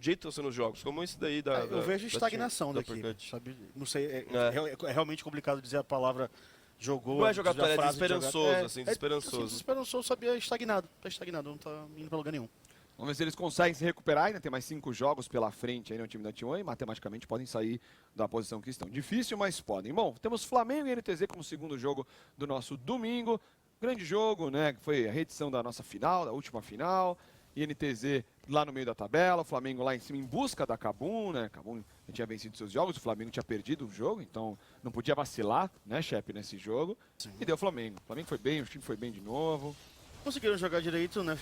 jeito que estão sendo os jogos. Como esse daí da... eu vejo estagnação daqui, sabe? Não sei, é realmente complicado dizer a palavra jogou... Não é jogar toalha, é desesperançoso, assim, desesperançoso. Desesperançoso, sabia? Estagnado. Tá estagnado, não tá indo pra lugar nenhum. Vamos ver se eles conseguem se recuperar, ainda tem mais 5 jogos pela frente aí no time da T1 e matematicamente podem sair da posição que estão. Difícil, mas podem. Bom, temos Flamengo e NTZ como segundo jogo do nosso domingo. Grande jogo, né? Foi a reedição da nossa final, da última final. E NTZ lá no meio da tabela, o Flamengo lá em cima em busca da Kabum, né? Kabum já tinha vencido seus jogos, o Flamengo tinha perdido o jogo, então não podia vacilar, né, Chepe, nesse jogo. Sim. E deu o Flamengo. O Flamengo foi bem, o time foi bem de novo. Conseguiram jogar direito, né?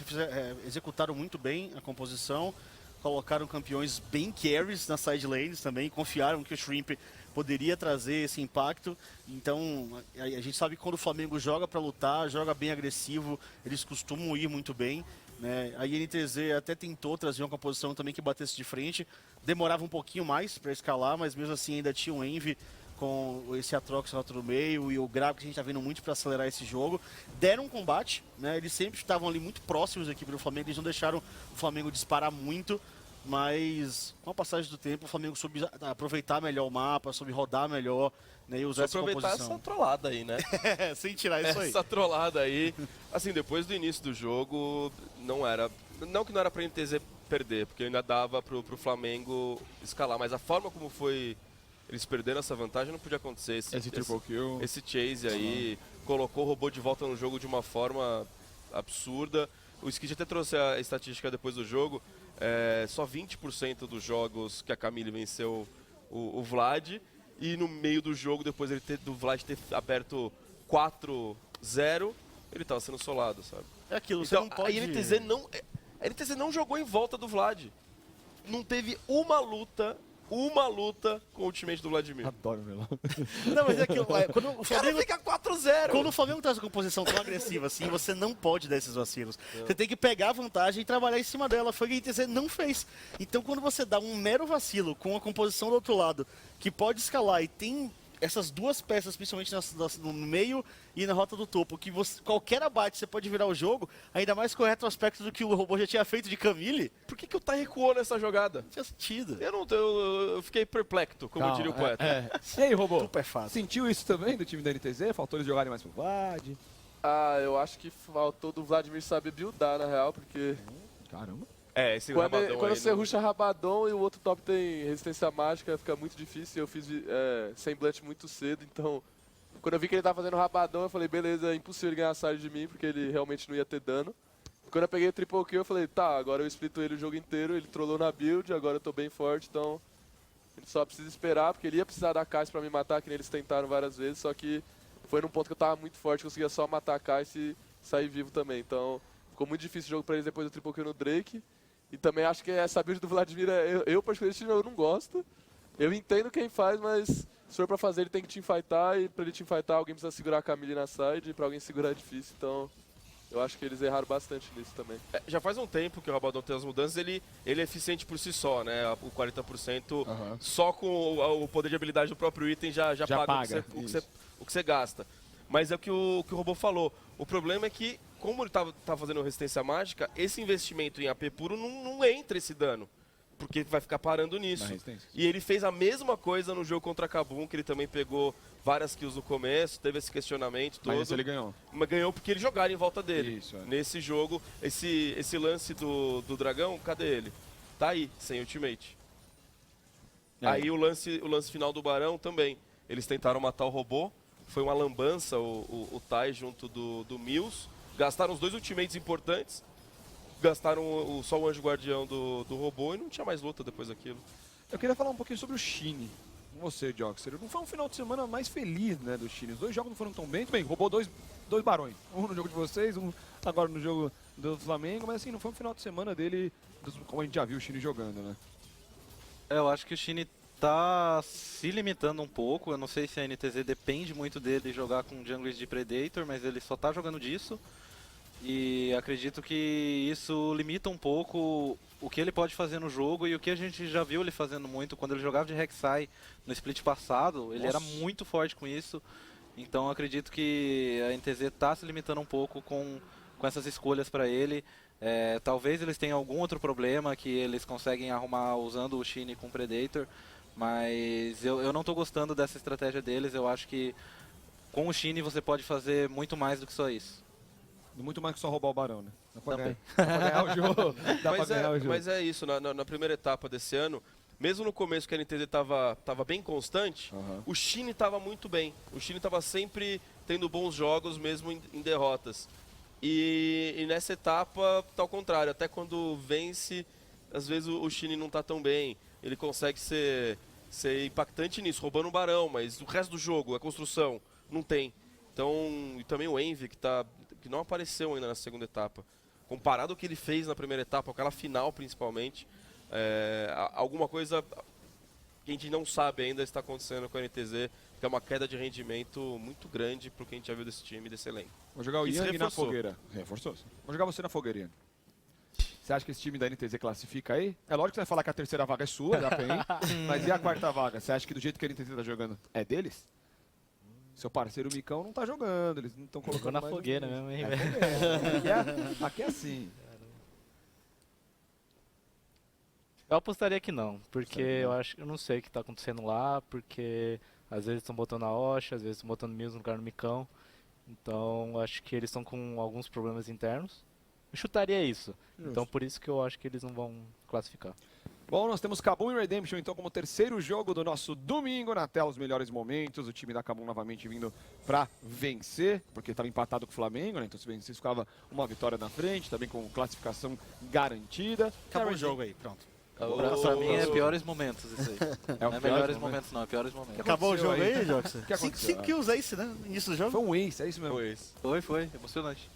Executaram muito bem a composição, colocaram campeões bem carries nas side lanes também, confiaram que o Shrimp poderia trazer esse impacto. Então, a gente sabe que quando o Flamengo joga para lutar, joga bem agressivo, eles costumam ir muito bem. né? A INTZ até tentou trazer uma composição também que batesse de frente, demorava um pouquinho mais para escalar, mas mesmo assim ainda tinha o Envy com esse Atrox lá no meio e o Grab que a gente tá vendo muito para acelerar esse jogo. Deram um combate, né? Eles sempre estavam ali muito próximos da equipe do Flamengo, eles não deixaram o Flamengo disparar muito, mas com a passagem do tempo o Flamengo soube aproveitar melhor o mapa, soube rodar melhor, né? E usar essa aproveitar composição. essa trollada aí, né? Sem tirar isso aí. Essa trollada aí, assim, depois do início do jogo, não que não era pra NTZ perder, porque ainda dava pro Flamengo escalar, mas a forma como foi eles perderam essa vantagem não podia acontecer. Esse triple kill. Esse chase aí colocou o robô de volta no jogo de uma forma absurda. O Skid até trouxe a estatística depois do jogo, só 20% dos jogos que a Camille venceu o Vlad, e no meio do jogo, depois do Vlad ter aberto 4-0, ele tava sendo solado, sabe? É aquilo, Então, você não pode... a NTZ não jogou em volta do Vlad. Não teve uma luta com o ultimate do Vladimir. Adoro o melão. Não, mas é aquilo, quando o O cara Flamengo... fica 4-0. Quando o Flamengo traz uma composição tão agressiva assim, você não pode dar esses vacilos. Você tem que pegar a vantagem e trabalhar em cima dela. Foi o que a INTZ não fez. Então, quando você dá um mero vacilo com a composição do outro lado, que pode escalar e tem essas duas peças, principalmente no meio e na rota do topo, que qualquer abate você pode virar o jogo, ainda mais com o retrospecto do que o robô já tinha feito de Camille, Por que o Tai recuou nessa jogada? não tinha sentido. Eu fiquei perplexo, como diria o poeta. E aí, robô? Super fácil. Sentiu isso também do time da NTZ? Faltou eles jogarem mais pro Vlad? Ah, eu acho que faltou do Vladimir saber buildar, na real, porque Caramba. Esse quando Rabadão aí você não- rusha Rabadon e o outro top tem resistência mágica, fica muito difícil. Eu fiz semblante muito cedo, então quando eu vi que ele tava fazendo Rabadon, eu falei, beleza, é impossível ele ganhar a side de mim, porque ele realmente não ia ter dano. Quando eu peguei o triple kill, eu falei, tá, agora eu splito ele o jogo inteiro, ele trollou na build, agora eu tô bem forte, então ele só precisa esperar, porque ele ia precisar da Kai'Sa pra me matar, que nem eles tentaram várias vezes, só que foi num ponto que eu tava muito forte, conseguia só matar a Kai'Sa e sair vivo também, então ficou muito difícil o jogo pra eles depois do triple kill no Drake. E também acho que essa build do Vladimir, eu particularmente eu não gosto. Eu entendo quem faz, mas se for pra fazer ele tem que teamfightar, e pra ele teamfightar alguém precisa segurar a Camille na side, e pra alguém segurar é difícil, então eu acho que eles erraram bastante nisso também. Já faz um tempo que o Rabadon tem as mudanças, ele é eficiente por si só, né? O 40% só com o poder de habilidade do próprio item já paga o que você gasta. Mas é o que o robô falou. O problema é que, como ele tá fazendo resistência mágica, esse investimento em AP puro não entra esse dano. Porque vai ficar parando nisso. Na resistência. E ele fez a mesma coisa no jogo contra Kabum, que ele também pegou várias kills no começo, teve esse questionamento todo. Mas esse ele ganhou. Mas ganhou porque eles jogaram em volta dele. Isso, é. Nesse jogo, esse lance do dragão, cadê ele? Tá aí, sem ultimate. Aí o lance final do Barão também. Eles tentaram matar o robô, foi uma lambança o Tai junto do Mills. Gastaram os dois ultimates importantes, gastaram só o anjo guardião do robô e não tinha mais luta depois daquilo. Eu queria falar um pouquinho sobre o Shine. Com você, Joxer. Não foi um final de semana mais feliz, né, do Shine. Os dois jogos não foram tão bem. Tudo bem, roubou dois barões. Um no jogo de vocês, um agora no jogo do Flamengo. Mas assim, não foi um final de semana dele, como a gente já viu o Shine jogando, né? Eu acho que o Shine tá se limitando um pouco. Eu não sei se a NTZ depende muito dele jogar com jungles de Predator, mas ele só tá jogando disso. E acredito que isso limita um pouco o que ele pode fazer no jogo e o que a gente já viu ele fazendo muito quando ele jogava de Rek'Sai no split passado. Ele era muito forte com isso. Então acredito que a NTZ tá se limitando um pouco com essas escolhas para ele. Talvez eles tenham algum outro problema que eles conseguem arrumar usando o Shine com Predator. Mas eu não tô gostando dessa estratégia deles. Eu acho que com o Shine você pode fazer muito mais do que só isso. Muito mais que só roubar o barão, né? Dá pra Também. ganhar o jogo. Dá pra ganhar o jogo. Mas é isso, na primeira etapa desse ano, mesmo no começo que a NTZ tava bem constante, o Shine tava muito bem. O Shine tava sempre tendo bons jogos, mesmo em derrotas. E nessa etapa tá ao contrário, até quando vence, às vezes o Shine não tá tão bem. Ele consegue ser impactante nisso, roubando um barão, mas o resto do jogo, a construção, não tem. Então, e também o Envy, que não apareceu ainda na segunda etapa. Comparado ao que ele fez na primeira etapa, aquela final principalmente, alguma coisa que a gente não sabe ainda está acontecendo com a NTZ, que é uma queda de rendimento muito grande pro que a gente já viu desse time, desse elenco. Vou jogar o Isso Yang na reforçou. fogueira. Reforçou. Vou jogar você na fogueira, Yang. Você acha que esse time da NTZ classifica aí? É lógico que você vai falar que a terceira vaga é sua, da PEN, mas e a quarta vaga? Você acha que do jeito que a NTZ tá jogando é deles? Seu parceiro Micão não tá jogando, eles não estão Ficou colocando na mais fogueira ninguém. mesmo, hein, É velho? fogueira. Aqui é assim. Eu apostaria que não, porque eu não sei o que tá acontecendo lá, porque às vezes estão botando a Osha, às vezes estão botando Mills no lugar no Micão. Então eu acho que eles estão com alguns problemas internos. Eu chutaria isso. Então por isso que eu acho que eles não vão classificar. Bom, nós temos Kabum e Redemption então como terceiro jogo do nosso domingo na tela, os melhores momentos. O time da Kabum novamente vindo pra vencer, porque estava empatado com o Flamengo, né? Então se vencesse ficava uma vitória na frente, também com classificação garantida. Acabou o jogo aí, pronto. Pra mim é piores momentos isso aí. É o Não é pior melhores momentos não, é piores momentos. Acabou o jogo aí, Joxer? que aconteceu? 5 kills Ace, né? Início do jogo. Foi um ace, é isso mesmo. Foi, emocionante.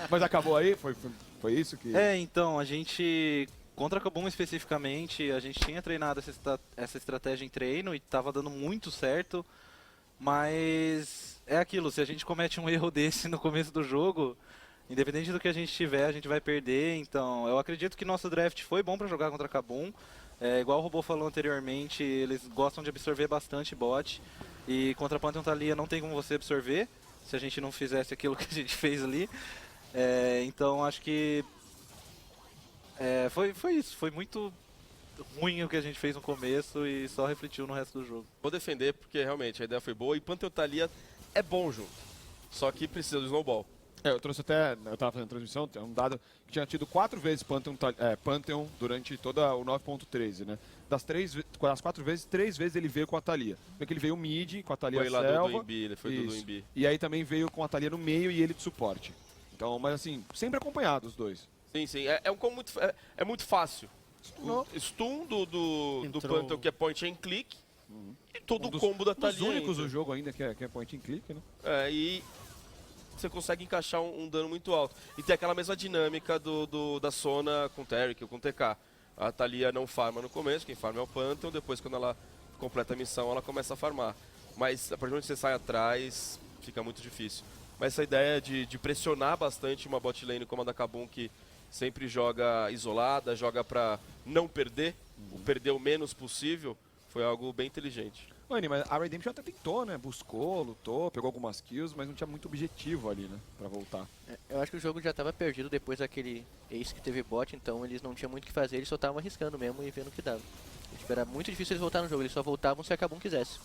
Mas acabou aí? Foi isso que... Então, a gente, contra a Kabum especificamente, a gente tinha treinado essa estratégia em treino e tava dando muito certo, mas é aquilo, se a gente comete um erro desse no começo do jogo, independente do que a gente tiver, a gente vai perder. Então, eu acredito que nosso draft foi bom para jogar contra a Kabum. Igual o Robô falou anteriormente, eles gostam de absorver bastante bot. E contra a Pantheon Thalia não tem como você absorver, se a gente não fizesse aquilo que a gente fez ali. Então, acho que foi isso. Foi muito ruim o que a gente fez no começo e só refletiu no resto do jogo. Vou defender porque realmente a ideia foi boa e Pantheon Thalia é bom junto. Só que precisa do snowball. Eu trouxe até, eu tava fazendo transmissão, tem um dado que tinha tido 4 vezes Pantheon durante toda o 9.13, né? Das 4 vezes, 3 vezes ele veio com a Thalia. Como é que ele veio mid com a Thalia Foi lá Selva. do Imbi, ele foi do Isso. Imbi. E aí também veio com a Thalia no meio e ele de suporte. Então, mas assim, sempre acompanhado os dois. Sim. É muito fácil. O stun do Entrou. Pantheon que é point and click e todo Um o combo da dos Thalia. únicos entra. do jogo ainda que é point and click, né? E você consegue encaixar um dano muito alto. E tem aquela mesma dinâmica da Sona com o Taric ou com o TK. A Thalia não farma no começo, quem farma é o Pantheon, depois quando ela completa a missão ela começa a farmar. Mas a partir do momento que você sai atrás, fica muito difícil. Mas essa ideia de pressionar bastante uma bot lane como a da Kabum, que sempre joga isolada, joga pra não perder, perder o menos possível, foi algo bem inteligente. Mano, mas a Redemption até tentou, né? Buscou, lutou, pegou algumas kills, mas não tinha muito objetivo ali, né? Pra voltar. Eu acho que o jogo já estava perdido depois daquele ace que teve bot, então eles não tinham muito o que fazer, eles só estavam arriscando mesmo e vendo o que dava. Tipo, era muito difícil eles voltar no jogo, eles só voltavam se a Kabum quisesse.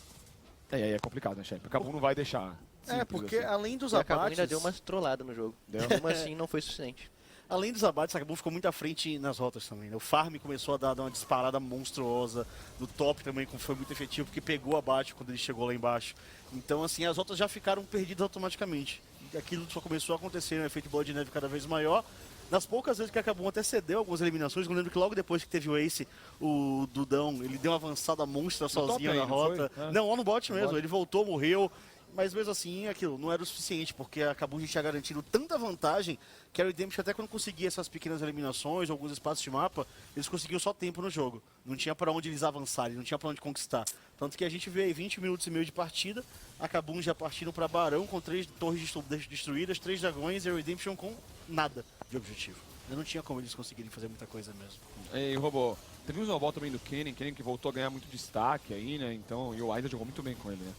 E aí é complicado, né, chefe? O Kabum não vai deixar. Simples porque assim. além dos E a Kabum abates... ainda deu umas trolladas no jogo. Deu? Mesmo assim não foi suficiente. Além dos abates, a Kabum ficou muito à frente nas rotas também, né? O farm começou a dar uma disparada monstruosa. Do top também foi muito efetivo, porque pegou abate quando ele chegou lá embaixo. Então, assim, as rotas já ficaram perdidas automaticamente. E aquilo só começou a acontecer, um efeito bola de neve cada vez maior. Nas poucas vezes que a Kabum até cedeu algumas eliminações, eu lembro que logo depois que teve o Ace, o Dudão, ele deu uma avançada monstra sozinho top na aí, não rota. foi? Não, lá no bot mesmo, bot. ele voltou, morreu. Mas mesmo assim, aquilo não era o suficiente, porque a Kabum já tinha garantido tanta vantagem que a Redemption, até quando conseguia essas pequenas eliminações, alguns espaços de mapa, eles conseguiam só tempo no jogo. Não tinha para onde eles avançarem, não tinha para onde conquistar. Tanto que a gente vê aí 20 minutos e meio de partida, a Kabum já partindo para Barão com 3 torres destruídas, 3 dragões e a Redemption com nada de objetivo. Eu não tinha como eles conseguirem fazer muita coisa mesmo. E Robô, teve um snowball também do Kennen que voltou a ganhar muito destaque aí, né? Então, e o Aiza jogou muito bem com ele, né?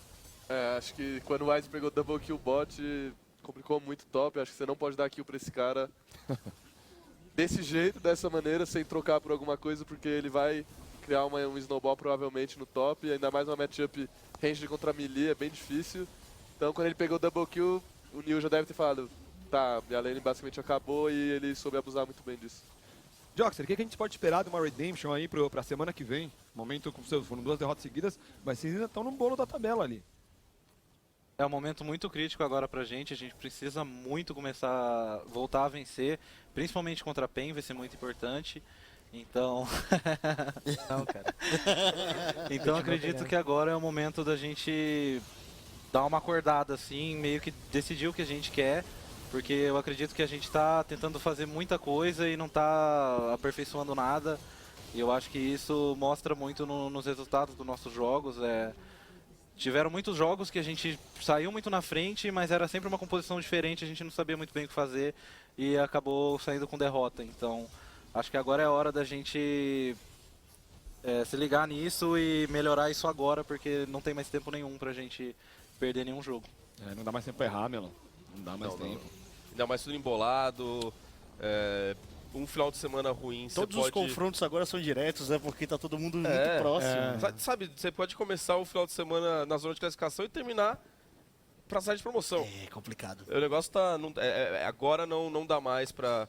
Acho que quando o Wise pegou double kill bot, complicou muito top. Acho que você não pode dar kill pra esse cara desse jeito, dessa maneira, sem trocar por alguma coisa, porque ele vai criar um snowball provavelmente no top. E ainda mais uma matchup ranged contra melee, é bem difícil. Então quando ele pegou double kill, o Neil já deve ter falado, tá, minha lane basicamente acabou, e ele soube abusar muito bem disso. Joxer, o que a gente pode esperar de uma Redemption aí pra semana que vem? Momento, como vocês foram 2 derrotas seguidas, mas vocês ainda estão no bolo da tabela ali. É um momento muito crítico agora pra gente, a gente precisa muito começar a voltar a vencer, principalmente contra a PEN, vai ser muito importante. Então, Não, cara. então acredito que agora é o momento da gente dar uma acordada assim, meio que decidir o que a gente quer, porque eu acredito que a gente tá tentando fazer muita coisa e não tá aperfeiçoando nada. E eu acho que isso mostra muito nos resultados dos nossos jogos. tiveram muitos jogos que a gente saiu muito na frente, mas era sempre uma composição diferente, a gente não sabia muito bem o que fazer e acabou saindo com derrota. Então, acho que agora é a hora da gente se ligar nisso e melhorar isso agora, porque não tem mais tempo nenhum pra gente perder nenhum jogo. Não dá mais tempo pra errar, Melão. Não dá mais tempo. Ainda mais tudo embolado. Um final de semana ruim, você Todos pode... os confrontos agora são diretos, né? Porque tá todo mundo muito É, próximo. Sabe, você pode começar o final de semana na zona de classificação e terminar pra sair de promoção. É complicado. O negócio tá... agora não dá mais pra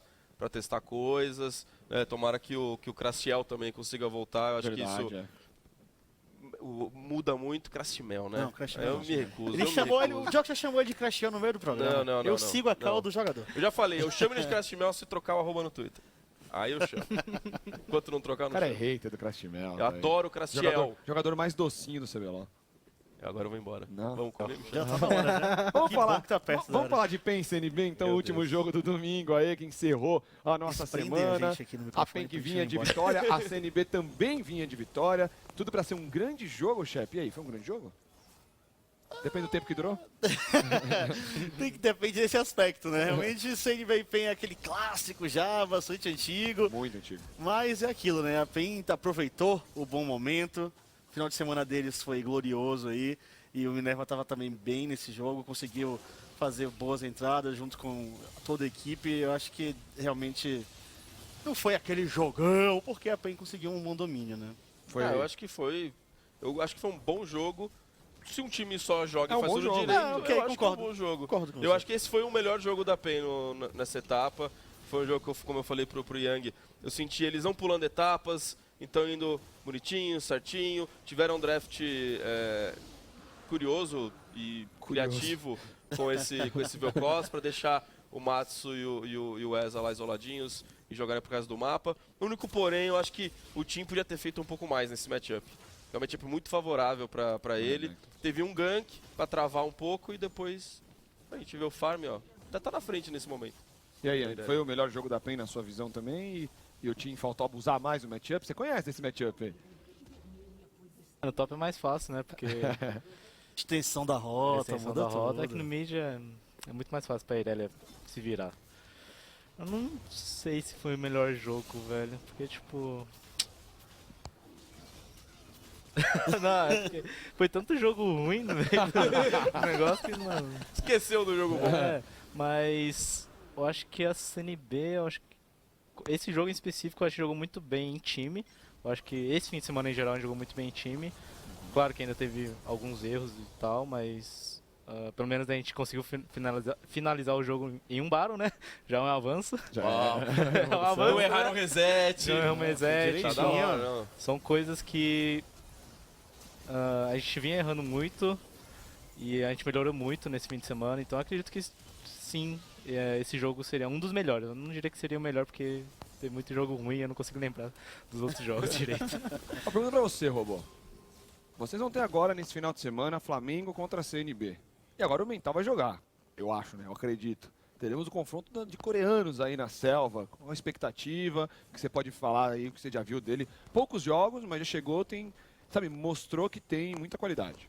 testar coisas. Tomara que o Crastiel também consiga voltar. Eu acho que isso muda muito. Crastimel, né? Não, Crastiel Eu não. me recuso. Ele chamou ele, o Diogo já chamou ele de Crastiel no meio do programa. Não, eu sigo a cal do jogador. Eu já falei, eu chamo ele de Crastimel se trocar o arroba no Twitter. Aí eu chamo. Enquanto não trocar, O não cara é chamo. hater do Crastimel. Eu adoro o Crastiel. Jogador mais docinho do CBLOL. Agora eu vou embora. Não. Vamos comer. Já tá na hora, né? Vamos Que falar, bom que tá perto da vamos hora. falar de PEN CNB, então, o último jogo do domingo aí, que encerrou a nossa Eles prendem a semana. gente aqui no A microfone PEN que pra vinha gente de ir embora. vitória, a CNB também vinha de vitória. Tudo pra ser um grande jogo, chefe. E aí, foi um grande jogo? Depende do tempo que durou? Tem que depender desse aspecto, né? Realmente o CNB e PEN é aquele clássico já, bastante antigo. Muito antigo. Mas é aquilo, né? A PEN aproveitou o bom momento. O final de semana deles foi glorioso aí. E o Minerva estava também bem nesse jogo, conseguiu fazer boas entradas junto com toda a equipe. Eu acho que realmente não foi aquele jogão, porque a PEN conseguiu um bom domínio, né? Eu acho que foi um bom jogo. Se um time só joga É e um faz bom tudo jogo. direito, Ah, ok, eu acho concordo. que é um bom jogo. Concordo com Eu você. acho que esse foi o melhor jogo da PEN nessa etapa. Foi um jogo que, como eu falei pro Yang, eu senti eles não pulando etapas, então indo bonitinho, certinho. Tiveram um draft curioso e criativo com esse Vel'Koz para deixar o Matsu e o Eza lá isoladinhos e jogarem por causa do mapa. O único porém, eu acho que o time podia ter feito um pouco mais nesse matchup. É um matchup muito favorável para ele. Teve um gank para travar um pouco e depois a gente vê o farm, ó. Já tá na frente nesse momento. E aí, foi o melhor jogo da PEN na sua visão também? E o time faltou abusar mais do matchup? Você conhece esse matchup aí? No top é mais fácil, né? Porque Extensão da a rota, extensão muda da rota tudo. é que no mid é muito mais fácil pra Irelia se virar. Eu não sei se foi o melhor jogo, velho. Porque, tipo... não, é porque foi tanto jogo ruim no meio do negócio que, mano... Esqueceu do jogo bom. É, mas eu acho que a CNB, eu acho que esse jogo em específico eu acho que jogou muito bem em time. Eu acho que esse fim de semana em geral a gente jogou muito bem em time. Claro que ainda teve alguns erros e tal, mas pelo menos a gente conseguiu finalizar o jogo em um battle, né? Já é um avanço. Já É um avanço. Não erraram o reset. Não erramos reset. Tá da hora, não. São coisas que a gente vinha errando muito e a gente melhorou muito nesse fim de semana, então acredito que sim, esse jogo seria um dos melhores. Eu não diria que seria o melhor porque tem muito jogo ruim e eu não consigo lembrar dos outros jogos direito. Uma pergunta pra você, Robô. Vocês vão ter agora, nesse final de semana, Flamengo contra a CNB. E agora o Mental vai jogar, eu acho, né? Eu acredito. Teremos o confronto de coreanos aí na selva, com a expectativa, que você pode falar aí, o que você já viu dele. Poucos jogos, mas já chegou, mostrou que tem muita qualidade.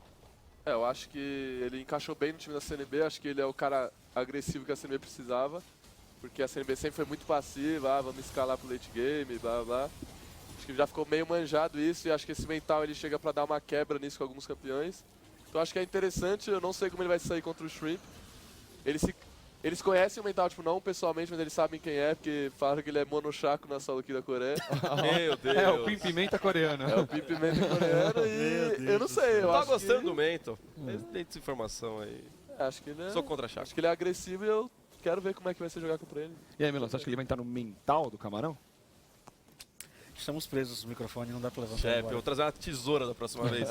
Eu acho que ele encaixou bem no time da CNB, acho que ele é o cara agressivo que a CNB precisava, porque a CNB sempre foi muito passiva, vamos escalar pro late game, blá blá. Acho que já ficou meio manjado isso e acho que esse Mental ele chega pra dar uma quebra nisso com alguns campeões. Então acho que é interessante, eu não sei como ele vai sair contra o Shrimp. Eles conhecem o Mental, tipo, não pessoalmente, mas eles sabem quem é, porque falaram que ele é monochaco na solo aqui da Coreia. Meu Deus. É, o Pim Pimenta coreano. É o Pim Pimenta coreano e eu não sei, eu Não tá acho gostando que... do Mental. Tem essa informação aí. Acho que ele é... Sou contra Chaco. Acho que ele é agressivo e eu quero ver como é que vai ser jogar contra ele. E aí, Melão, você acha que ele vai entrar no mental do Camarão? Estamos presos no microfone, não dá pra levantar Chefe, eu agora. vou trazer uma tesoura da próxima vez.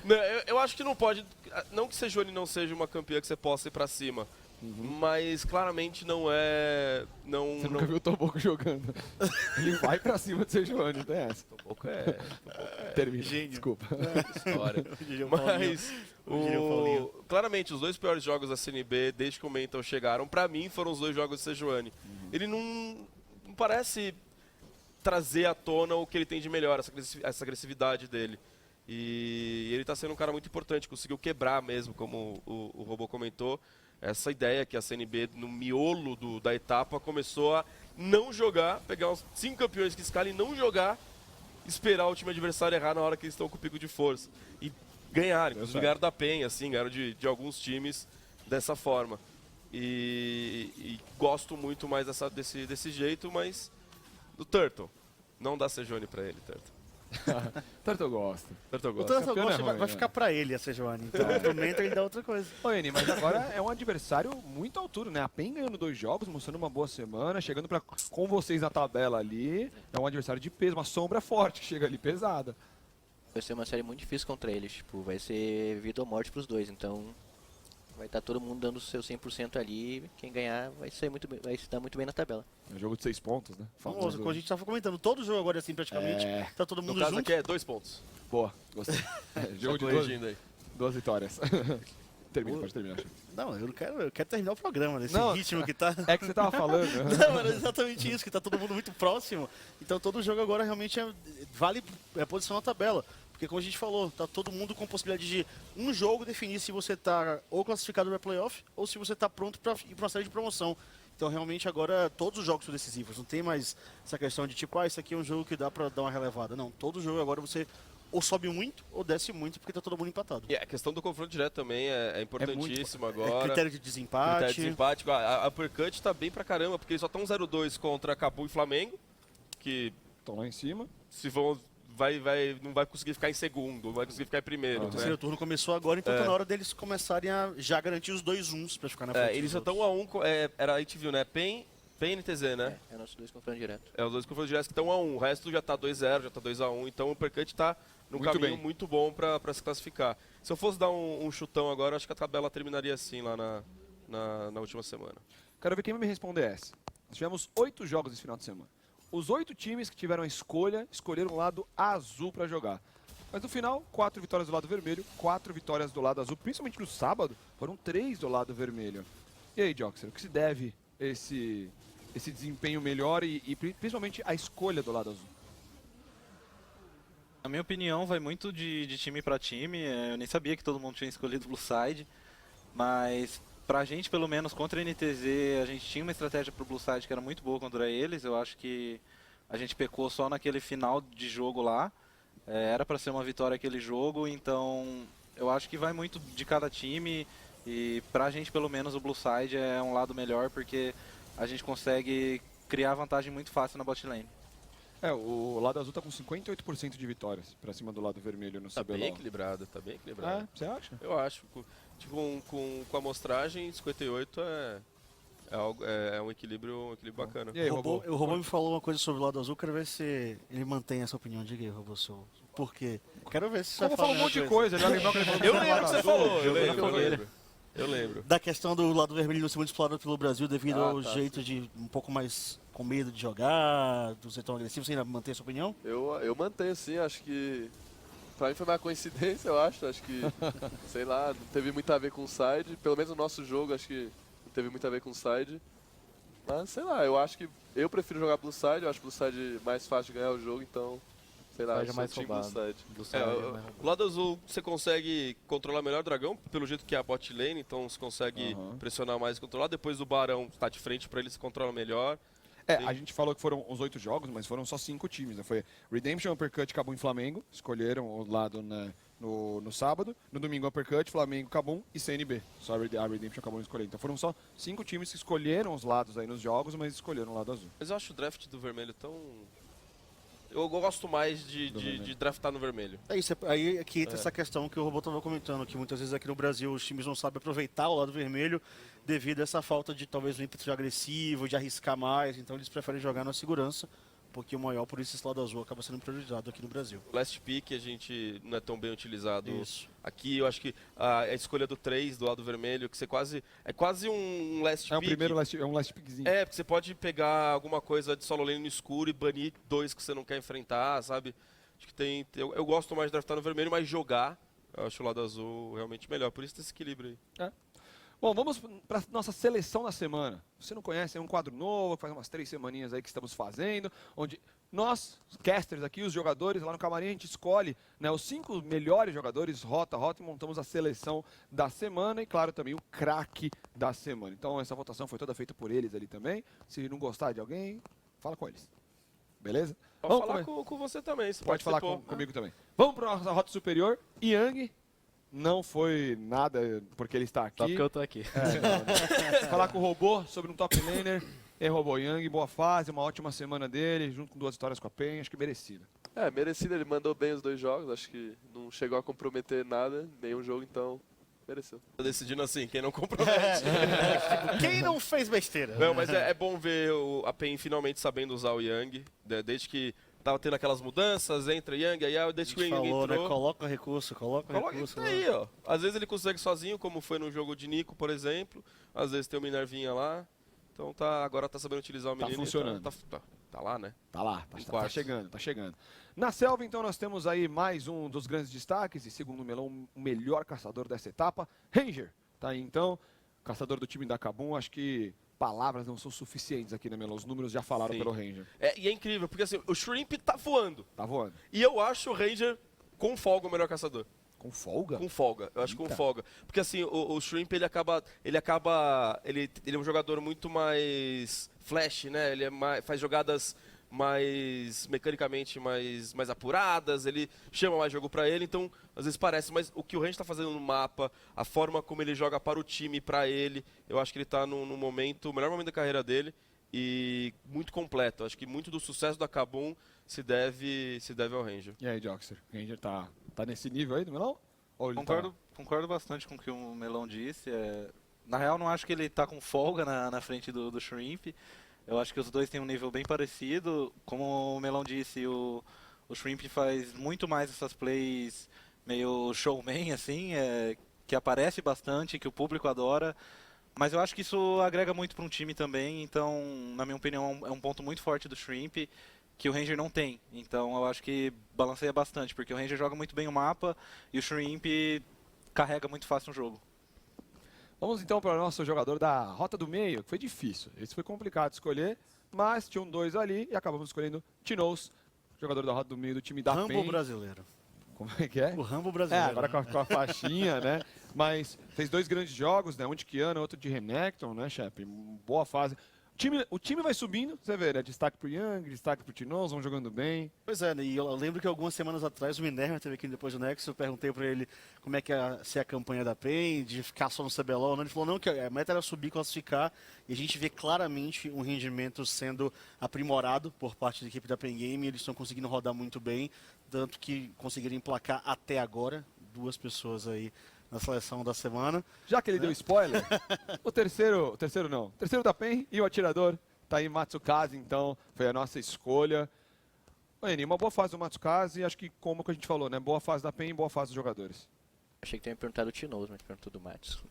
Não, eu acho que não pode. Não que Sejuani não seja uma campeã que você possa ir pra cima. Mas claramente não é. Não, Você não... nunca viu o Toboco jogando. Ele vai pra cima de Sejuani, não tem essa. Pouco Termina, Gênio. desculpa. história. Diria o Paulinho. Mas Diria o Paulinho. claramente os dois piores jogos da CNB desde que o Mental chegaram, pra mim foram os dois jogos de Sejuani. Ele não parece trazer à tona o que ele tem de melhor, essa agressividade dele. E ele está sendo um cara muito importante, conseguiu quebrar mesmo, como o Robô comentou, essa ideia que a CNB, no miolo da etapa, começou a não jogar, pegar uns 5 campeões que escalam e não jogar, esperar o time adversário errar na hora que eles estão com o pico de força. E ganharam, inclusive ganharam da PEN, assim, ganharam de alguns times dessa forma. E gosto muito mais desse jeito, mas do Turtle. Não dá Sejuani pra ele, Turtle. Turtle gosta. Turtle O gosta. Turtle Campeão Ghost é vai, ruim, vai né? ficar pra ele a Sejuani. Então, pro Mentor ele dá outra coisa. Ô, Eni, mas agora é um adversário muito altura, né? A PEN ganhando 2 jogos, mostrando uma boa semana, chegando com vocês na tabela ali. É um adversário de peso, uma sombra forte que chega ali, pesada. Vai ser uma série muito difícil contra eles, tipo, vai ser vida ou morte pros dois, então vai estar todo mundo dando o seu 100% ali, quem ganhar vai se dar muito bem na tabela. É um jogo de 6 pontos, né? Famoso, como a gente tava comentando, todo jogo agora assim praticamente, tá todo No mundo caso junto. aqui é 2 pontos. Boa, gostei. Jogo de Corrigindo aí. 2 vitórias. Termina, pode terminar. Chico. Não, eu quero terminar o programa nesse Não, ritmo que tá. É que você tava falando. Não, era exatamente isso, que tá todo mundo muito próximo. Então todo jogo agora realmente vale posição na tabela. Porque como a gente falou, tá todo mundo com possibilidade de um jogo definir se você tá ou classificado para playoff ou se você tá pronto para ir para uma série de promoção. Então realmente agora todos os jogos são decisivos. Não tem mais essa questão de tipo, isso aqui é um jogo que dá para dar uma relevada. Não, todo jogo agora você ou sobe muito ou desce muito porque tá todo mundo empatado. E a questão do confronto direto também é importantíssima agora. Critério de desempate. Critério de desempate. A Uppercut tá bem pra caramba, porque eles só estão 0-2 contra Cabu e Flamengo, que Estão lá em cima. se vão... não vai conseguir ficar em segundo, não vai conseguir ficar em primeiro. O terceiro turno começou agora, então tá na hora deles começarem a já garantir os 2-1s pra ficar na frente. Eles já dos estão outros. a 1, a gente viu, né? PEN e NTZ, né? É nossos dois confrontos direto. É os dois confrontos diretos que estão a 1. O resto já tá 2-0, já tá 2-1. Então o Uppercut tá num Muito caminho bem. muito bom pra se classificar. Se eu fosse dar um chutão agora, acho que a tabela terminaria assim lá na última semana. Quero ver quem vai me responder essa. Nós tivemos 8 jogos esse final de semana. Os 8 times que tiveram a escolha, escolheram o lado azul para jogar. Mas no final, 4 vitórias do lado vermelho, 4 vitórias do lado azul. Principalmente no sábado, foram 3 do lado vermelho. E aí, Joxer, o que se deve esse desempenho melhor e principalmente a escolha do lado azul? Na minha opinião, vai muito de time para time. Eu nem sabia que todo mundo tinha escolhido o Blue Side, mas pra gente, pelo menos, contra a NTZ, a gente tinha uma estratégia pro Blue Side que era muito boa contra eles. Eu acho que a gente pecou só naquele final de jogo lá. Era pra ser uma vitória aquele jogo, então eu acho que vai muito de cada time. E pra gente, pelo menos, o Blue Side é um lado melhor, porque a gente consegue criar vantagem muito fácil na bot lane. O lado azul tá com 58% de vitórias pra cima do lado vermelho no Tá bem CBLOL. equilibrado, tá bem equilibrado. Você acha? Eu acho. Com a amostragem, 58 é um equilíbrio bacana. E aí, O Robô? Robô me falou uma coisa sobre o lado azul, quero ver se ele mantém essa opinião. Diga aí, Robô, por quê? Quero ver se você Como vai falou um falar monte de a coisa, ele vai lembrar que ele falou Eu do lembro lado que você azul, falou, eu jogou na lembro. Eu lembro. Da questão do lado vermelho não ser muito explorado pelo Brasil devido ao tá, jeito de um pouco mais com medo de jogar, do ser tão agressivo. Você ainda mantém essa opinião? Eu mantenho sim, acho que pra mim foi uma coincidência, eu acho que, sei lá, não teve muito a ver com o side, pelo menos o nosso jogo acho que não teve muito a ver com o side, mas sei lá, eu acho que eu prefiro jogar Blue Side, eu acho Blue Side mais fácil de ganhar o jogo, então, sei lá, Side é eu sou mais time Blue roubado. Side. Blue Side é mais roubado. O lado azul você consegue controlar melhor o dragão, pelo jeito que é a bot lane, então você consegue pressionar mais e controlar. Depois do barão está de frente para ele, se controla melhor. A gente falou que foram os 8 jogos, mas foram só 5 times, né? Foi Redemption, Uppercut, Kabum e Flamengo. Escolheram o lado no sábado. No domingo, Uppercut, Flamengo, Kabum e CNB. Só a Redemption acabou de escolher. Então foram só 5 times que escolheram os lados aí nos jogos, mas escolheram o lado azul. Mas eu acho o draft do vermelho tão... Eu gosto mais de draftar no vermelho. É isso, aí aqui entra essa questão que o Robô estava comentando, que muitas vezes aqui no Brasil os times não sabem aproveitar o lado vermelho devido a essa falta de talvez um ímpeto agressivo, de arriscar mais, então eles preferem jogar na segurança, um pouquinho maior, por isso esse lado azul acaba sendo priorizado aqui no Brasil. O last pick a gente não é tão bem utilizado Isso. aqui. Eu acho que a escolha do 3 do lado vermelho, que você é quase um last É um pick. primeiro é um last pickzinho. É, porque você pode pegar alguma coisa de solo lane no escuro e banir 2 que você não quer enfrentar, sabe? Acho que eu gosto mais de draftar no vermelho, mas jogar, eu acho o lado azul realmente melhor. Por isso tem esse equilíbrio aí. Bom, vamos para nossa seleção da semana. Você não conhece, é um quadro novo, faz umas 3 semaninhas aí que estamos fazendo, onde nós, os casters aqui, os jogadores, lá no camarim, a gente escolhe, né, os 5 melhores jogadores, rota, e montamos a seleção da semana e, claro, também o craque da semana. Então, essa votação foi toda feita por eles ali também. Se não gostar de alguém, fala com eles. Beleza? Pode Vamos falar comer. com você também. Você Pode falar comigo também. Vamos para a nossa rota superior. Yang não foi nada porque ele está aqui. Só porque eu tô aqui. Falar com o Robô sobre um top laner. Robô Yang, boa fase, uma ótima semana dele, junto com 2 vitórias com a PEN, acho que merecido. Merecido, ele mandou bem os 2 jogos, acho que não chegou a comprometer nada, nenhum jogo, então mereceu. Tá decidindo assim, quem não compromete. Quem não fez besteira? Não, mas é bom ver a PEN finalmente sabendo usar o Yang, desde que tava tendo aquelas mudanças, entra Yang, aí desde que o Yang falou, né? entrou... Coloca recurso. Tá aí, ó. Às vezes ele consegue sozinho, como foi no jogo de Nico, por exemplo. Às vezes tem o Minervinha lá. Então agora tá sabendo utilizar o menino. Tá funcionando. Tá lá, né? Tá lá, Em tá quartos. chegando, tá chegando. Na selva, então, nós temos aí mais um dos grandes destaques, e segundo o Melão, o melhor caçador dessa etapa, Ranger. Tá aí, então, caçador do time da Kabum, acho que palavras não são suficientes aqui, né, Melão? Os números já falaram Sim. pelo Ranger. E é incrível, porque assim, o Shrimp tá voando. Tá voando. E eu acho o Ranger com folga o melhor caçador. Com folga? Com folga, eu acho com Eita. folga. Porque assim, o Shrimp ele é um jogador muito mais flash, né? Ele faz jogadas mais mecanicamente mais apuradas, ele chama mais jogo pra ele, então às vezes parece, mas o que o Ranger tá fazendo no mapa, a forma como ele joga para o time, pra ele, eu acho que ele tá no momento, o melhor momento da carreira dele e muito completo. Eu acho que muito do sucesso da Kabum se deve ao Ranger. E aí, Joxer? O Ranger tá nesse nível aí do Melão? Ou ele Concordo bastante com o que o Melão disse. Na real, não acho que ele tá com folga na frente do Shrimp. Eu acho que os dois têm um nível bem parecido. Como o Melão disse, o Shrimp faz muito mais essas plays meio showman, assim, que aparece bastante, que o público adora. Mas eu acho que isso agrega muito para um time também. Então, na minha opinião, é um ponto muito forte do Shrimp que o Ranger não tem. Então eu acho que balanceia bastante, porque o Ranger joga muito bem o mapa e o Shrimp carrega muito fácil no jogo. Vamos então para o nosso jogador da rota do meio, que foi difícil. Esse foi complicado de escolher, mas tinham 2 ali e acabamos escolhendo Tinoz, jogador da rota do meio do time da Rambo PEN. brasileiro. Como é que é? O Rambo brasileiro. Agora com a faixinha, né? Mas fez 2 grandes jogos, né? Um de Kiana, outro de Renekton, né, chefe? Boa fase. O time vai subindo, você vê, né? Destaque pro Yang, destaque pro Tinoz, vão jogando bem. Pois é, e eu lembro que algumas semanas atrás o Minerva teve aqui depois do Nexus, eu perguntei pra ele como é que ia ser a campanha da PEN, de ficar só no CBLOL, né? Ele falou não, que a meta era subir, classificar, e a gente vê claramente um rendimento sendo aprimorado por parte da equipe da PEN Game, eles estão conseguindo rodar muito bem, tanto que conseguiram emplacar até agora 2 pessoas aí na seleção da semana. Já que ele deu spoiler, o terceiro da PEN e o atirador tá aí, Matsukaze, então, foi a nossa escolha. Eni, uma boa fase do Matsukaze, acho que como que a gente falou, né? Boa fase da PEN e boa fase dos jogadores. Achei que tinha me perguntado o Tinoz, mas perguntou do Matos.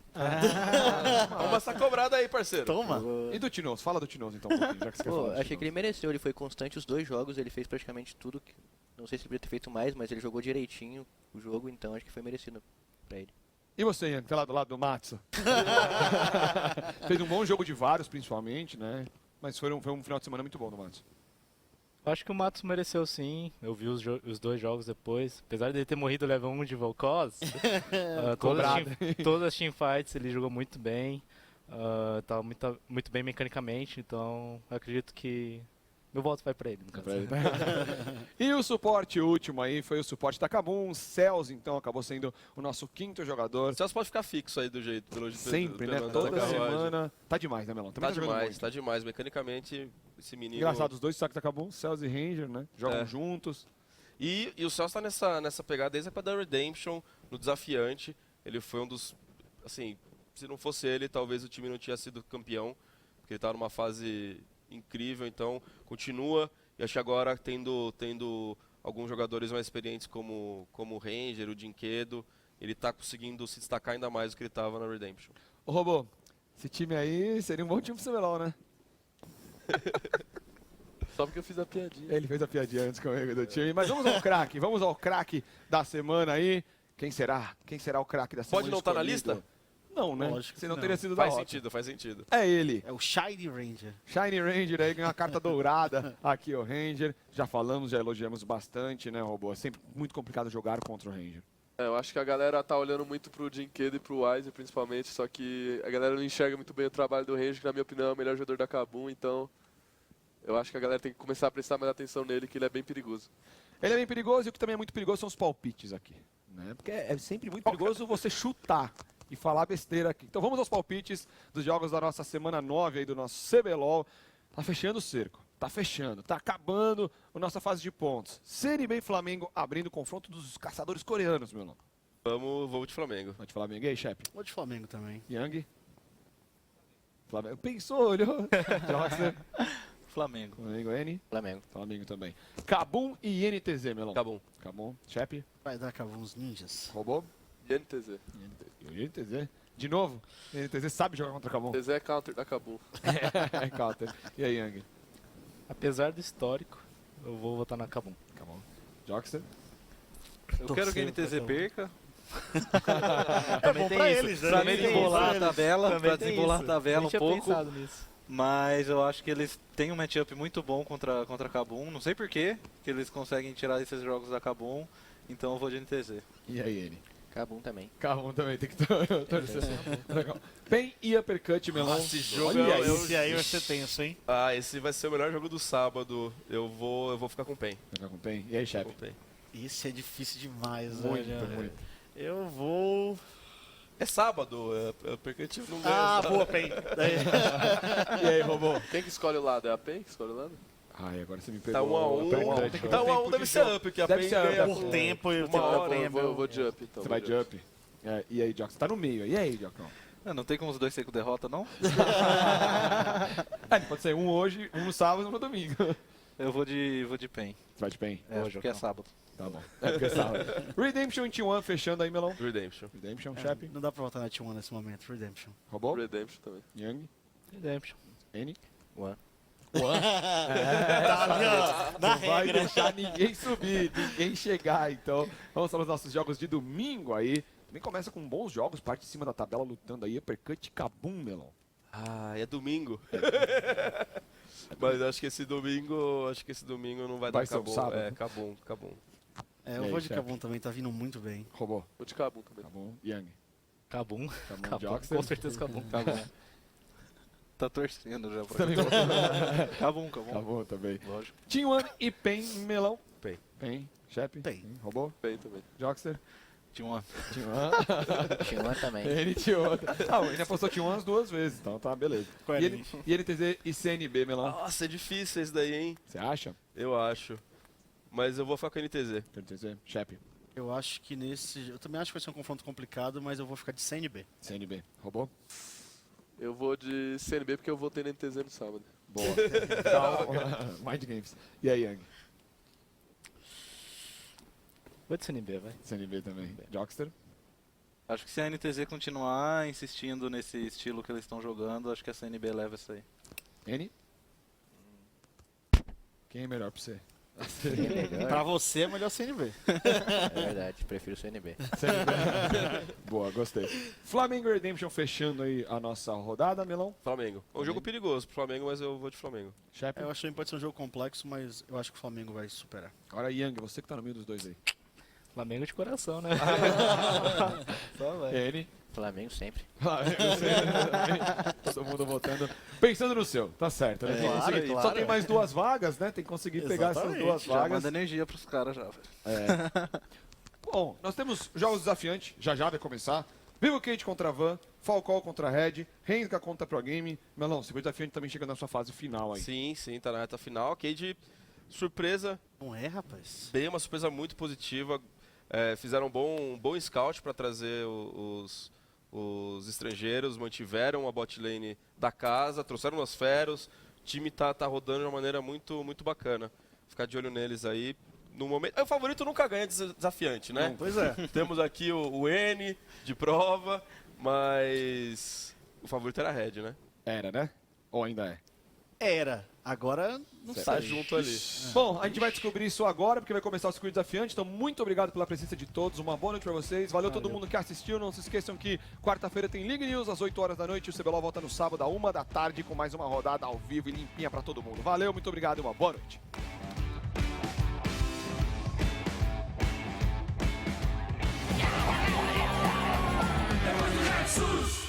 Toma essa cobrada aí, parceiro. Toma! E do Tinoz? Fala do Tinoz então um pouquinho, já que você quer Pô, falar do achei que Tinoz. ele mereceu, ele foi constante os 2 jogos, ele fez praticamente tudo. Não sei se ele poderia ter feito mais, mas ele jogou direitinho o jogo, então acho que foi merecido pra ele. E você, Ian, tá lá do lado do Matsu? Fez um bom jogo de vários, principalmente, né? Mas foi um final de semana muito bom do Matsu. Eu acho que o Matos mereceu sim. Eu vi os 2 jogos depois. Apesar de ele ter morrido level 1 de Volcos, todas as teamfights ele jogou muito bem. Tava muito bem mecanicamente, então eu acredito que meu voto vai pra ele. No caso. E o suporte último aí foi o suporte da Kabum. Cells, então, acabou sendo o nosso 5º jogador. O Celso pode ficar fixo aí do jeito, pelo jeito. Sempre, né? pelo Toda andar da carruagem. semana. Tá demais, né, Melão? Também Tá jogando demais, muito. tá demais. Mecanicamente, esse menino... Engraçado, os 2 destaques da Kabum, Cells e Ranger, né? Jogam juntos. E o Celso tá nessa pegada desde a época da Redemption, no desafiante. Ele foi um dos... Assim, se não fosse ele, talvez o time não tinha sido campeão, porque ele tá numa fase incrível, então continua. E acho que agora, tendo alguns jogadores mais experientes como o Ranger, o Dinquedo, ele tá conseguindo se destacar ainda mais do que ele tava na Redemption. Ô, Robô, esse time aí seria um bom time pro CBLOL, né? Só porque eu fiz a piadinha. Ele fez a piadinha antes comigo do time. Mas vamos ao craque da semana aí. Quem será? Quem será o craque da semana? Pode não estar na escolhido? lista? Não, né? Lógico que Senão não. teria sido da Faz rota. sentido, faz sentido. É ele. É o Shiny Ranger. Shiny Ranger aí ganhou uma carta dourada. Aqui o Ranger. Já falamos, já elogiamos bastante, né, Robô? É sempre muito complicado jogar contra o Ranger. Eu acho que a galera tá olhando muito pro Jinkedo e pro Wise, principalmente, só que a galera não enxerga muito bem o trabalho do Ranger, que na minha opinião é o melhor jogador da Kabum, então eu acho que a galera tem que começar a prestar mais atenção nele, que ele é bem perigoso. Ele é bem perigoso e o que também é muito perigoso são os palpites aqui. Né? Porque é sempre muito perigoso você chutar e falar besteira aqui. Então vamos aos palpites dos jogos da nossa semana 9 aí do nosso CBLOL. Tá fechando o cerco. Tá fechando, tá acabando a nossa fase de pontos. CNB e Flamengo abrindo o confronto dos caçadores coreanos, meu nome. Vamos de Flamengo. Vai de Flamengo aí, chefe? Vou de Flamengo também. Yang? Flamengo. Pensou, olhou. Joxer. Flamengo. Flamengo, N. Flamengo. Flamengo também. Kabum e NTZ, Melão. Tá bom. Kabum, chefe. Vai dar cabo uns ninjas. Roubou. E NTZ. E NTZ. De novo, NTZ sabe jogar contra Kabum. NTZ é counter da Kabum. É counter. E aí, Yang? Apesar do histórico, eu vou votar na Kabum. Kabum. Joxer. Eu quero que a NTZ perca. É bom pra eles, né? Pra Também tem desembolar isso, a tabela, Também pra tem desembolar isso. a tabela Nem um tinha pouco. pensado nisso. Mas eu acho que eles têm um matchup muito bom contra a Kabum. Não sei por quê que eles conseguem tirar esses jogos da Kabum. Então eu vou de NTZ. E aí, N? Kabum também. Kabum também, tem que torcer. Legal. Pen e Uppercut, Melão. Esse jogo Olha eu- Esse aí vai ser tenso, hein? Esse vai ser o melhor jogo do sábado. Eu vou ficar com o PEN. Jogar com Pen. E aí, chefe? Com o PEN. Esse é difícil demais, Muito, velho. muito. Eu vou... É sábado, o Percutivo não ganha. boa, Pen. E aí, Robô? Quem que escolhe o lado? É a PEN que escolhe o lado? Ai, agora você me Tá pegou. 1 a 1. Uppercut. Tem que Tá dar 1 a 1, deve ser up, que a Deve PEN ser up, ganha por com tempo e o uma tempo hora. PEN é bom. Eu vou de up, então. Você vai de up? É, e aí, Jox? Tá no meio. E aí, Jocão? Não tem como os dois ser com derrota, não? Pode ser um hoje, um no sábado e um no domingo. Você Eu vou de PEN. vai de Pen? É, porque é sábado. Tá bom. É porque é sábado. Redemption em T1 fechando aí, Melão. Redemption. Redemption, É, chefe. não dá pra votar na T1 nesse momento, Redemption. Robô? Redemption também. Young? Redemption. N? One. Tá ali, ó, na Não vai regra. deixar ninguém subir, ninguém chegar. Então, vamos para os nossos jogos de domingo aí. Também começa com bons jogos, parte de cima da tabela lutando aí. Uppercut e Kabum, Melão. É domingo. Mas acho que esse domingo não vai Vai dar ser um Kabum. sábado. É, Kabum. É, E eu aí, vou de chefe? Kabum também, tá vindo muito bem. Robô? Vou de Kabum também. Kabum. Young? Kabum. Kabum, Joxer? Com certeza Kabum. Kabum. Tá torcendo já. Pra Também vou. Kabum. Kabum também. Lógico. T1 e Pen, Melão. PEN. Pen, chefe. Pen. Robô? PEN também. Joxer? T1. T1. Tinha one também. Ele T1. Ah, ele apostou T1 as duas vezes, então tá, beleza. E NTZ e CNB, Melão. Nossa, é difícil esse daí, hein? Você acha? Eu acho. Mas eu vou ficar com a NTZ. NTZ, chefe. Eu acho que nesse... Eu também acho que vai ser um confronto complicado, mas eu vou ficar de CNB. CNB. Robô? Eu vou de CNB porque eu votei na NTZ no sábado. Boa. Calma. Mind Games. E aí, Yang? Vou de CNB, vai. CNB também. Joxter? Acho que se a NTZ continuar insistindo nesse estilo que eles estão jogando, acho que a CNB leva isso aí. N? Quem é melhor pra você? Quem é melhor? Pra você é melhor CNB. É verdade, prefiro o CNB. Boa, gostei. Flamengo e Redemption fechando aí a nossa rodada, Melão. Flamengo. É um jogo perigoso pro Flamengo, mas eu vou de Flamengo. Chefe. Eu acho que pode ser um jogo complexo, mas eu acho que o Flamengo vai superar. Agora, Yang, você que tá no meio dos dois aí. Flamengo de coração, né? Só vai. N? Flamengo sempre. Todo mundo votando. Pensando no seu, tá certo, né? Tem que Claro, conseguir- claro. Só tem mais 2 vagas, né? Tem que conseguir pegar essas Exatamente. 2 Já vagas. manda energia pros caras já. velho. É. Bom, nós temos jogos desafiantes, já vai começar. Vivo Kate contra Van, Falcão contra Red, Renga contra Pro Game. Melão, o desafiante também chega na sua fase final aí. Sim, tá na reta final. Cade, surpresa, Não é, rapaz? bem uma surpresa muito positiva. Fizeram um bom scout para trazer os estrangeiros, mantiveram a bot lane da casa, trouxeram os feros. O time tá rodando de uma maneira muito, muito bacana. Ficar de olho neles aí. No momento, o favorito nunca ganha desafiante, né? Pois é. Temos aqui o N de prova, mas o favorito era a Red, né? Era, né? Ou ainda é? Era. Agora, não Tá sei. junto ali. Bom, a gente vai descobrir isso agora, porque vai começar o circuito desafiante. Então, muito obrigado pela presença de todos. Uma boa noite pra vocês. Valeu todo mundo que assistiu. Não se esqueçam que quarta-feira tem League News às 8 horas da noite. O CBLOL volta no sábado, à 1 da tarde, com mais uma rodada ao vivo e limpinha pra todo mundo. Valeu, muito obrigado e uma boa noite. Nexus.